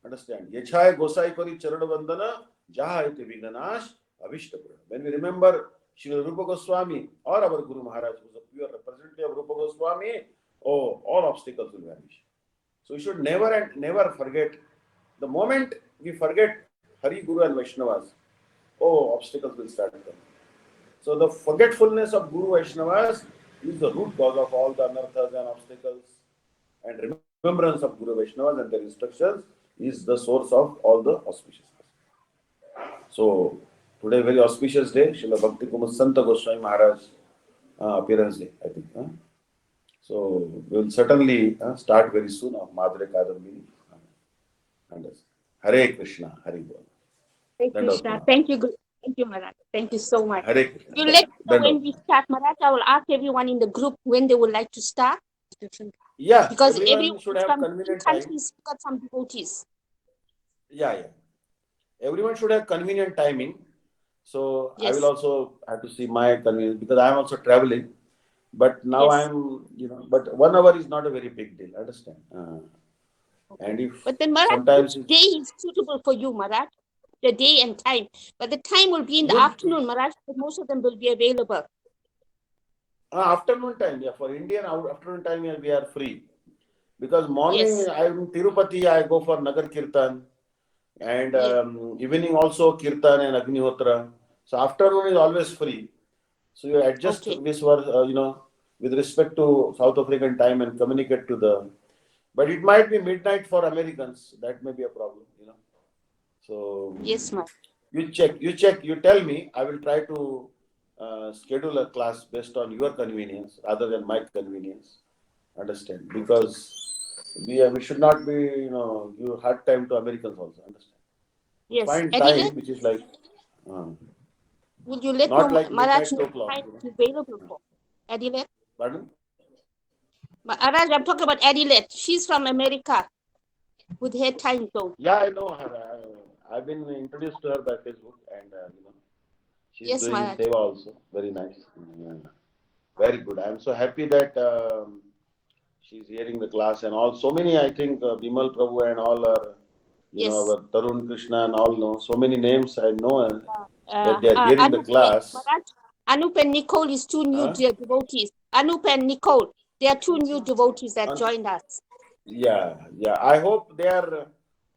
Understand? Yachaya Gosai Kori Charana Vandana Jaha iti Viganash Avishtabhara. When we remember Srila Rupa Goswami or our Guru Maharaj, who is a pure representative of Rupa Goswami, all obstacles will vanish. So we should never forget. The moment we forget Hari, Guru and Vaishnavas, obstacles will start coming. So the forgetfulness of Guru Vaishnavas is the root cause of all the anarthas and obstacles. And remembrance of Guru Vaishnavas and their instructions is the source of all the auspiciousness. So today very auspicious day, Srila Bhakti Kumar Santa Goswami Maharaj appearance day, I think. So we will certainly start very soon of Madhurya Kadambini. And Hare Krishna, Hare Bol. Hare Krishna. Thank you, Maharaj. Thank you so much. Hare Krishna. You let me know when we start, Maharaj. I will ask everyone in the group when they would like to start. Yeah, because everyone should have from convenient time. countries got some devotees. Yeah. Everyone should have convenient timing. So Yes. I will also have to see my convenience because I am also traveling. But now Yes. I am, but 1 hour is not a very big deal. Understand? And if But then Maharaj, sometimes which day is suitable for you, Maharaj? The day and time. But the time will be in the Good. afternoon, Maharaj, but most of them will be available. afternoon time, for Indian afternoon time, we are free. Because morning, Yes. I am in Tirupati, I go for Nagar Kirtan. And Yes. evening also Kirtan and Agnihotra. So afternoon is always free. So you adjust Okay. this with respect to South African time and communicate to the. But it might be midnight for Americans. That may be a problem, So Yes, Maharaj. you check. You tell me. I will try to schedule a class based on your convenience rather than my convenience. Understand? Because we should not be give hard time to Americans also. Understand? Yes. Find Adelaide, time which is like. would you let Not know, like Maharaj, midnight, know 2 time o'clock. available for? Adelaide? Pardon? Maharaj, I'm talking about Adelaide. She's from America with her time zone. Yeah, I know her. I've been introduced to her by Facebook, and she's Yes, doing Maharaj. seva also. Very nice. Yeah. Very good. I'm so happy that she's hearing the class and all. So many, I think, Bimal Prabhu and all are, Yes. our Tarun Krishna and all know. So many names I know that they are hearing the Anup, class. Maharaj, Anup and Nicole is two new Huh? devotees. Anup and Nicole, they are two new devotees that An- joined us. Yeah. I hope they are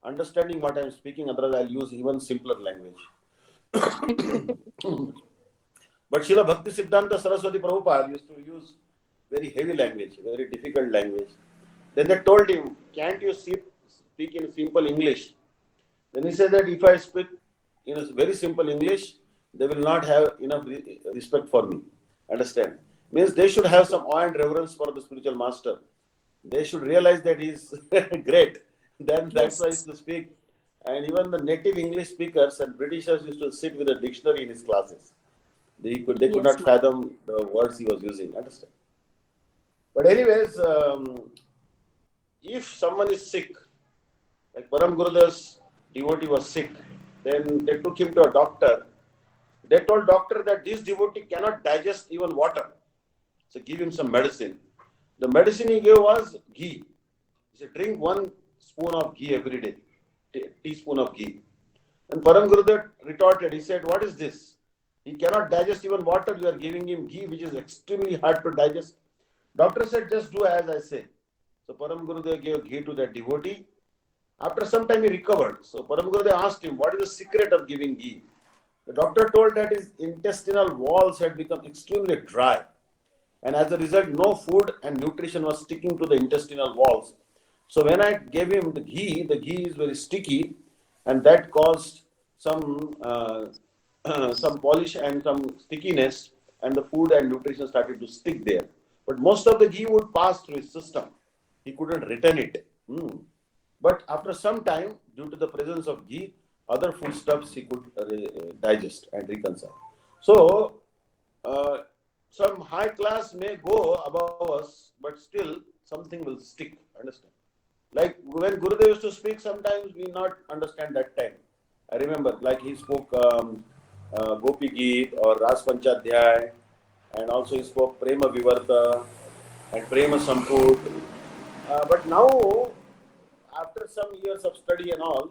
understanding what I'm speaking, otherwise I'll use even simpler language. But Srila Bhakti Siddhanta Saraswati Prabhupada used to use very heavy language, very difficult language. Then they told him, can't you speak in simple English? Then he said that if I speak in a very simple English, they will not have enough respect for me. Understand? Means they should have some awe and reverence for the spiritual master. They should realize that he is great. Then that's why he used to speak. And even the native English speakers and Britishers used to sit with a dictionary in his classes. They could not fathom the words he was using. Understand? But anyways, if someone is sick, like Param Gurudev's devotee was sick, then they took him to a doctor. They told doctor that this devotee cannot digest even water. So give him some medicine. The medicine he gave was ghee. He said, drink 1 spoon of ghee every day, teaspoon of ghee. And Param Gurudev retorted, he said, what is this? He cannot digest even water. You are giving him ghee, which is extremely hard to digest. Doctor said, just do as I say. So Param Gurudev gave ghee to that devotee. After some time he recovered. So Param Gurudev asked him, what is the secret of giving ghee? The doctor told that his intestinal walls had become extremely dry. And as a result, no food and nutrition was sticking to the intestinal walls. So when I gave him the ghee is very sticky, and that caused some polish and some stickiness, and the food and nutrition started to stick there. But most of the ghee would pass through his system. He couldn't retain it. But after some time, due to the presence of ghee, other foodstuffs he could digest and reconcile. So, some high class may go above us, but still something will stick. Understand? Like when Gurudev used to speak, sometimes we not understand that time. I remember, like he spoke Gopi Geet or Ras Panchadhyay, and also he spoke Prema Vivarta and Prema Samput. But now, after some years of study and all,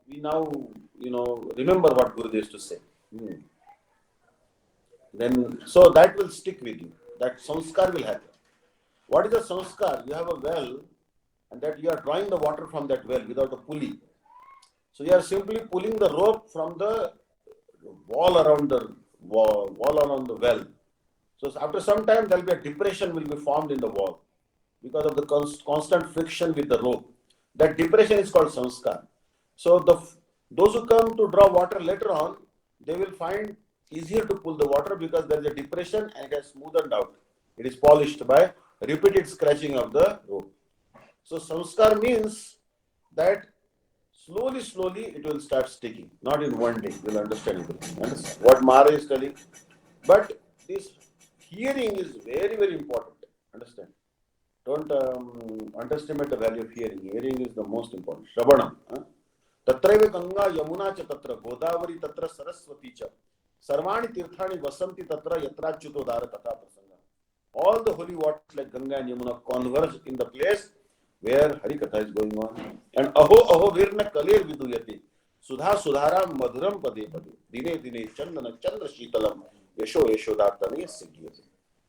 we now, remember what Gurudev used to say. Then, so that will stick with you. That sanskar will happen. What is a sanskar? You have a well, and that you are drawing the water from that well without a pulley. So you are simply pulling the rope from the wall around the well. So after some time, there will be a depression will be formed in the wall because of the constant friction with the rope. That depression is called sanskar. So those who come to draw water later on, they will find easier to pull the water because there is a depression and it has smoothened out. It is polished by repeated scratching of the rope. So sanskar means that slowly it will start sticking. Not in one day. You will understand it. Understand what Mara is telling. But this hearing is very, very important. Understand? Don't underestimate the value of hearing. Hearing is the most important. Shravanam. Tatraiva Ganga Yamuna cha tatra Godavari tatra Saraswati cha Sarvani Tirthani Vasanti tatra Yatrachuto Dara Katha Prasanga. All the holy waters like Ganga and Yamuna converge in the place where Hari Katha is going on. And Aho Virna Kalir Viduyati Sudha Sudhara Madhuram Pade Pade Dine Chandana Chandra Shitalam Yesho Yeshodatane Sigyati.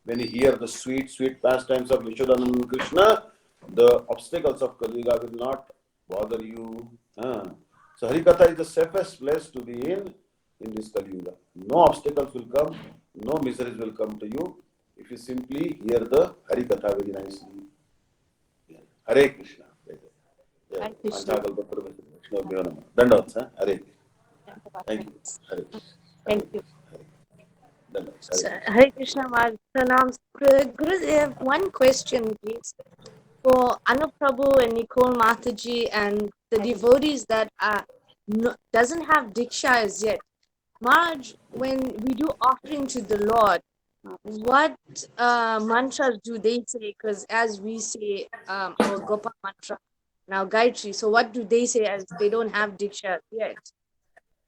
When you hear the sweet pastimes of Yashoda and Krishna, the obstacles of Kali Yuga will not bother you. So Harikatha is the safest place to be in this Kali Yuga. No obstacles will come, no miseries will come to you if you simply hear the Harikatha very nicely. Hare Krishna. Hare Krishna. Dandavats, Hare Krishna. Thank you. Hare Krishna. Thank you. Dandavats. Hare Krishna Maharaj, pranams. Gurudev, one question please. For Anuprabhu and Nicole Mataji and the devotees that doesn't have Diksha as yet. Maharaj, when we do offering to the Lord, what mantras do they say? Because as we say our Gopal mantra, now Gayatri, so what do they say as they don't have Diksha yet?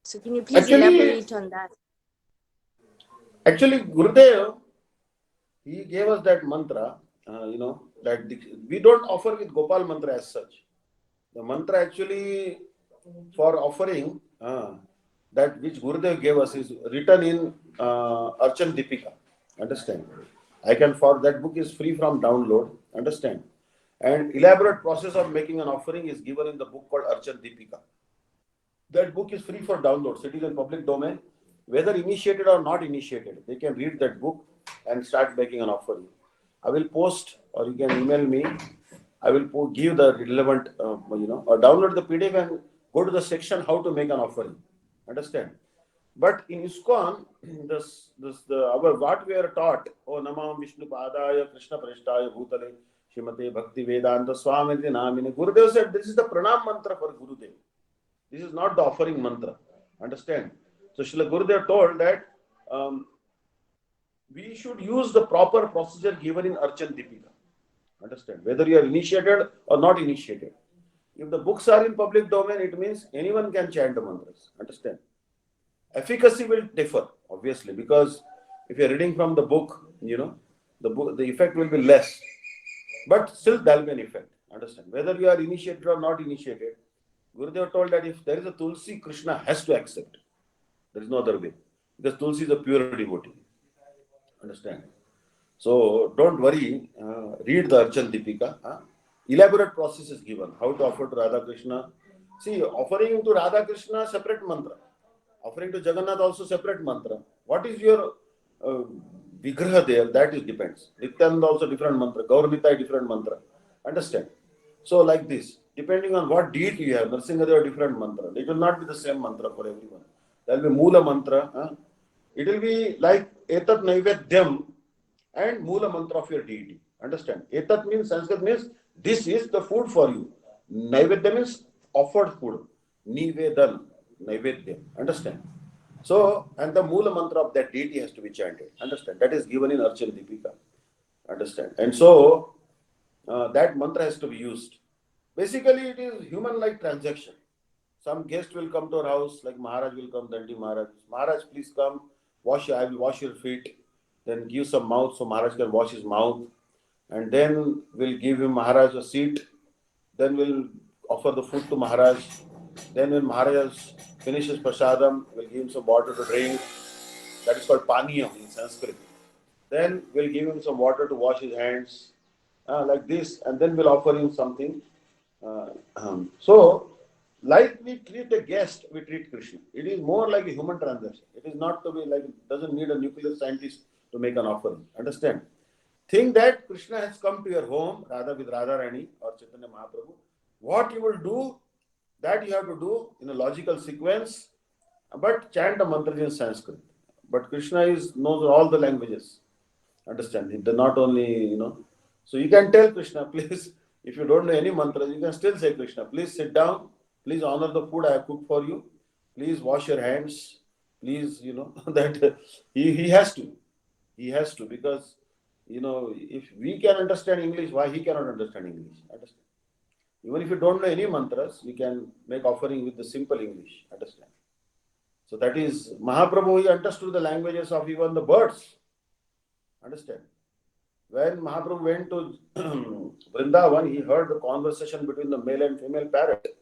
So can you please elaborate on that? Actually, Gurudev, he gave us that mantra, that we don't offer with Gopal mantra as such. The mantra actually for offering, that which Gurudev gave us is written in Archan Deepika. Understand? That book is free from download. Understand? And elaborate process of making an offering is given in the book called Archan Deepika. That book is free for download. It is in public domain. Whether initiated or not initiated, they can read that book and start making an offering. I will post, or you can email me. I will give the relevant, or download the PDF and go to the section how to make an offering. Understand? But in ISKCON, what we are taught, O Namam Vishnu Padaya Krishna Prashtaya Bhutale Shrimate Bhakti Vedanta Swami Namine. Gurudev said this is the pranam mantra for Gurudev. This is not the offering mantra. Understand? So Srila Gurudev told that we should use the proper procedure given in Archan Deepika. Understand? Whether you are initiated or not initiated. If the books are in public domain, it means anyone can chant the mantras. Understand? Efficacy will differ, obviously, because if you are reading from the book, the effect will be less. But still there will be an effect. Understand? Whether you are initiated or not initiated, Gurudev told that if there is a Tulsi, Krishna has to accept. There is no other way. Because Tulsi is a pure devotee. Understand? So don't worry. Read the Archan Deepika. Elaborate process is given. How to offer to Radha Krishna. See, offering to Radha Krishna, separate mantra. Offering to Jagannath, also separate mantra. What is your vigraha there? That is depends. Nityananda also different mantra. Gauranitai different mantra. Understand? So like this. Depending on what deity you have, Nrsingadeva different mantra. It will not be the same mantra for everyone. There will be Mula mantra. It will be like Etat Naivedyam and Mula mantra of your deity. Understand? Etat means, Sanskrit means, this is the food for you. Naivedya means offered food. Nivedan, Naivedya. Understand? So, and the Mula mantra of that deity has to be chanted. Understand? That is given in Archan Deepika. Understand? And so, that mantra has to be used. Basically, it is human-like transaction. Some guest will come to our house, like Maharaj will come, Dandi Maharaj. Maharaj, please come. I will wash your feet. Then give some mouth so Maharaj can wash his mouth. And then we'll give him Maharaj a seat. Then we'll offer the food to Maharaj. Then when Maharaj finishes prasadam, we'll give him some water to drink. That is called paniyam in Sanskrit. Then we'll give him some water to wash his hands. Like this. And then we'll offer him something. So, like we treat a guest, we treat Krishna. It is more like a human transaction. It is not to be like, it doesn't need a nuclear scientist to make an offering. Understand? Think that Krishna has come to your home, Radha with Radharani or Chaitanya Mahaprabhu. What you will do, that you have to do in a logical sequence, but chant the mantras in Sanskrit. But Krishna knows all the languages. Understand? It not only, So you can tell Krishna, please, if you don't know any mantras, you can still say Krishna, please sit down. Please honor the food I have cooked for you. Please wash your hands. Please, that he has to. He has to, because, if we can understand English, why he cannot understand English? Understand? Even if you don't know any mantras, you can make offering with the simple English. Understand? So that is, Mahaprabhu, he understood the languages of even the birds. Understand? When Mahaprabhu went to Vrindavan, he heard the conversation between the male and female parrot.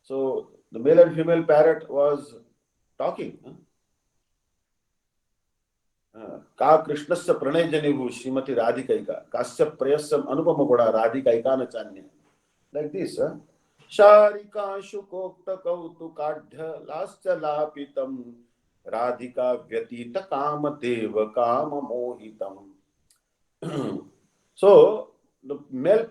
So the male and female parrot was talking. Ka Krishnasya pranay janivu Srimati Radhikaika Kasya prayasam anupama goda Radhikaika na chanya. Like this. Sharika shukokta kautukadhya lasya lapitam Radhika vyatita kama deva kama mohitam. So the male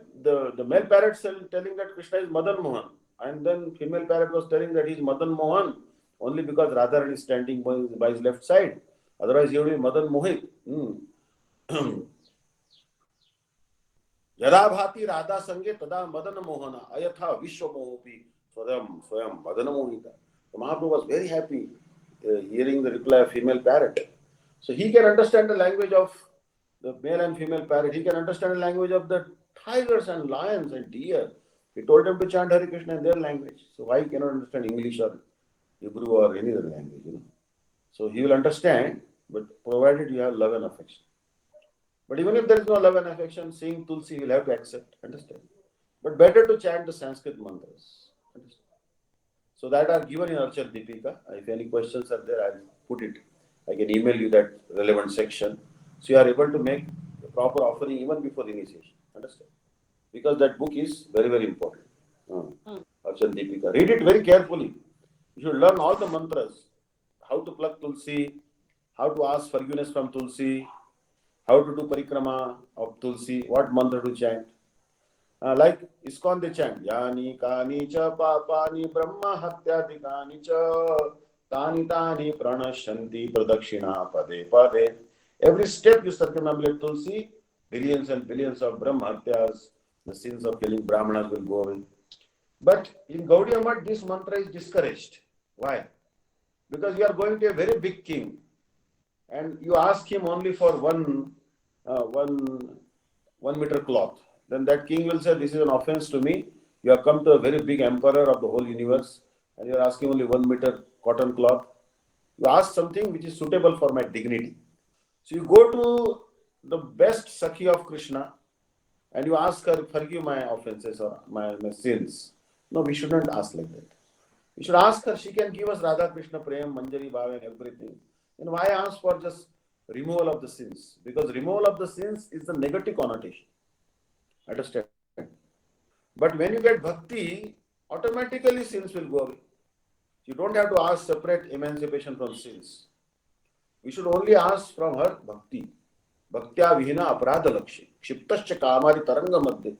parrot telling that Krishna is Madan Mohan, and then female parrot was telling that he is Madan Mohan only because Radharani is standing by his left side. Otherwise he would be Madan Mohit. Yada bhati Radha sange tada Madan Mohana ayatha vishwa mohopi swayam Madan Mohita. So Mahaprabhu was very happy hearing the reply of female parrot. So he can understand the language of the male and female parrot. He can understand the language of the tigers and lions and deer. He told them to chant Hare Krishna in their language. So why he cannot understand English or Hebrew or any other language? So he will understand, but provided you have love and affection. But even if there is no love and affection, seeing Tulsi will have to accept. Understand? But better to chant the Sanskrit mantras. Understand? So that are given in Archan Deepika. If any questions are there, I'll put it. I can email you that relevant section. So you are able to make the proper offering even before initiation. Understand? because that book is very, very important. Archan Deepika. Read it very carefully. You should learn all the mantras, how to pluck Tulsi, how to ask forgiveness from Tulsi, how to do parikrama of Tulsi, what mantra to chant. Like ISKCON they chant, Yani Kani Cha Papani Brahma Hatyadikani Cha Tani Tani Pranashanti Pradakshina Pade Pade. Every step you circumambulate Tulsi, billions and billions of Brahma Hatyas, the sins of killing Brahmanas will go away. But in Gaudiya Math, this mantra is discouraged. Why? Because you are going to a very big king and you ask him only for one meter cloth. Then that king will say, this is an offense to me. You have come to a very big emperor of the whole universe and you are asking only 1 meter cotton cloth. You ask something which is suitable for my dignity. So you go to the best Sakhi of Krishna and you ask her, forgive my offenses or my sins. No, we shouldn't ask like that. We should ask her, she can give us Radha Krishna Prem, Manjari Bhava and everything. Then why ask for just removal of the sins? Because removal of the sins is the negative connotation. Understand? But when you get bhakti, automatically sins will go away. You don't have to ask separate emancipation from sins. We should only ask from her bhakti. Bhaktya vihina aparadha lakshi. Kshiptascha kamari taranga madhye.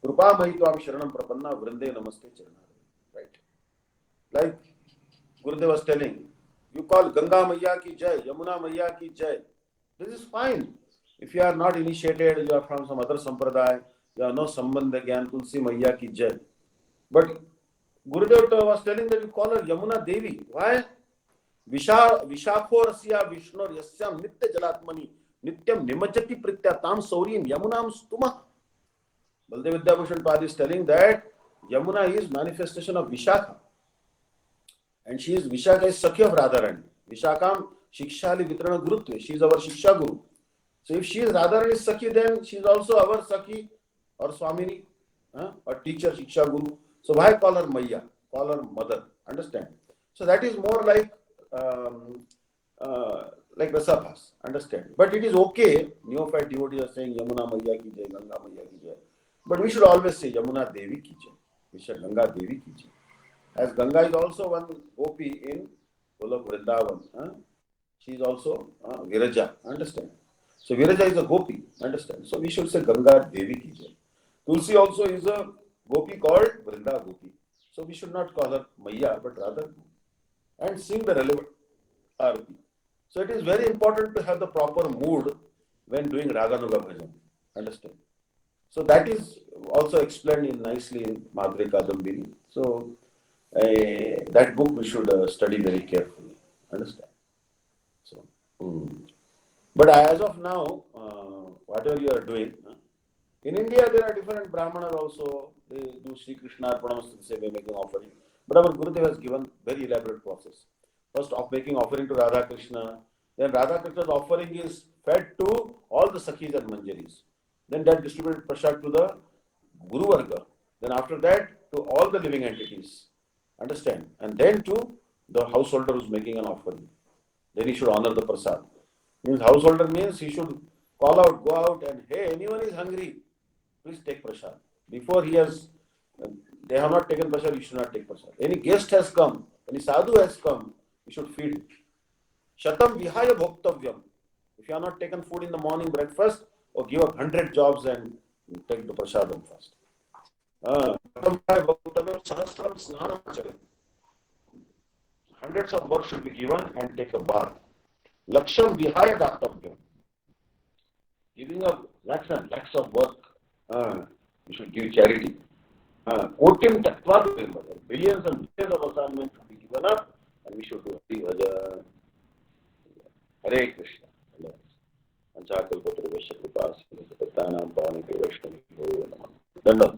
Krupa mahitvam sharanam prapanna vrinde namaste charana. Right? Like Gurudev was telling, you call Ganga Maiya ki jai, Yamuna Maiya ki jai. This is fine. If you are not initiated, you are from some other sampradaya, you have no sambandha gyan, Tulsi Maiya ki jai. But Gurudev was telling that you call her Yamuna Devi. Why? Vishakho rasya Vishnor yasyam nitya jalatmani nityam nimajati prityatam saurim Yamunam stuma. Baldev Vidyabhushan Pad is telling that Yamuna is manifestation of Vishakha. And she is Vishakha is Sakhi of Radharani. Vishakam Shikshali Vitrana Gurutve. She is our Shiksha Guru. So if she is Radharani's Sakhi, then she is also our Sakhi or Swamini, or teacher, Shiksha Guru. So why call her Maiya? Call her mother. Understand? So that is more like Rasabhas. Understand? But it is okay. Neophyte devotees are saying Yamuna Maiya ki jai, Ganga Maiya ki jai. But we should always say Yamuna Devi ki jai. We should Ganga Devi ki jai. As Ganga is also one gopi in Golok Vrindavan. She is also Viraja. Understand? So Viraja is a gopi. Understand? So we should say Ganga Devi ki jai. Tulsi also is a gopi called Vrinda Gopi. So we should not call her Maiya, but rather and sing the relevant arati. So it is very important to have the proper mood when doing Raganuga Bhajan. Understand? So that is also explained nicely in Madhuri Kadambini. So that book we should study very carefully. Understand? So, but as of now, whatever you are doing, in India there are different Brahmanas also. They do Sri Krishna Arpanamastute Seva making offering. But our Gurudev has given very elaborate process. First of making offering to Radha Krishna. Then Radha Krishna's offering is fed to all the Sakhis and Manjaris. Then that distributed prasad to the Guru Varga. Then after that to all the living entities. Understand? And then to the householder who is making an offering. Then he should honor the prasad. Means householder means he should call out, go out and hey, anyone is hungry, please take prasad. Before they have not taken prasad, you should not take prasad. Any guest has come, any sadhu has come, you should feed him. Shatam vihaya bhoktavyam. If you have not taken food in the morning breakfast, or give up 100 jobs and take the prasadam first. Hundreds of work should be given and take a bath. Laksham vihaya dattavyam. Giving up lakhs and lakhs of work, you should give charity. Kotim tattva billions and billions of assignments should be given up and we should do Hari Bhajan. Hare Krishna. Anchakalpatra Vaishya Kripa Satanam Pavani Vaishnavi Namo.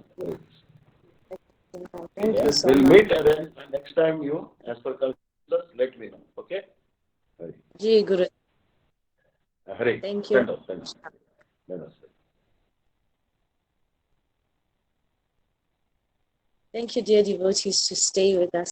Thank you so We'll much. meet and then next time you, as per culture, let me know. Okay? Ji Guru. Hare. Thank you. Namaste. Thank you, dear devotees, to stay with us.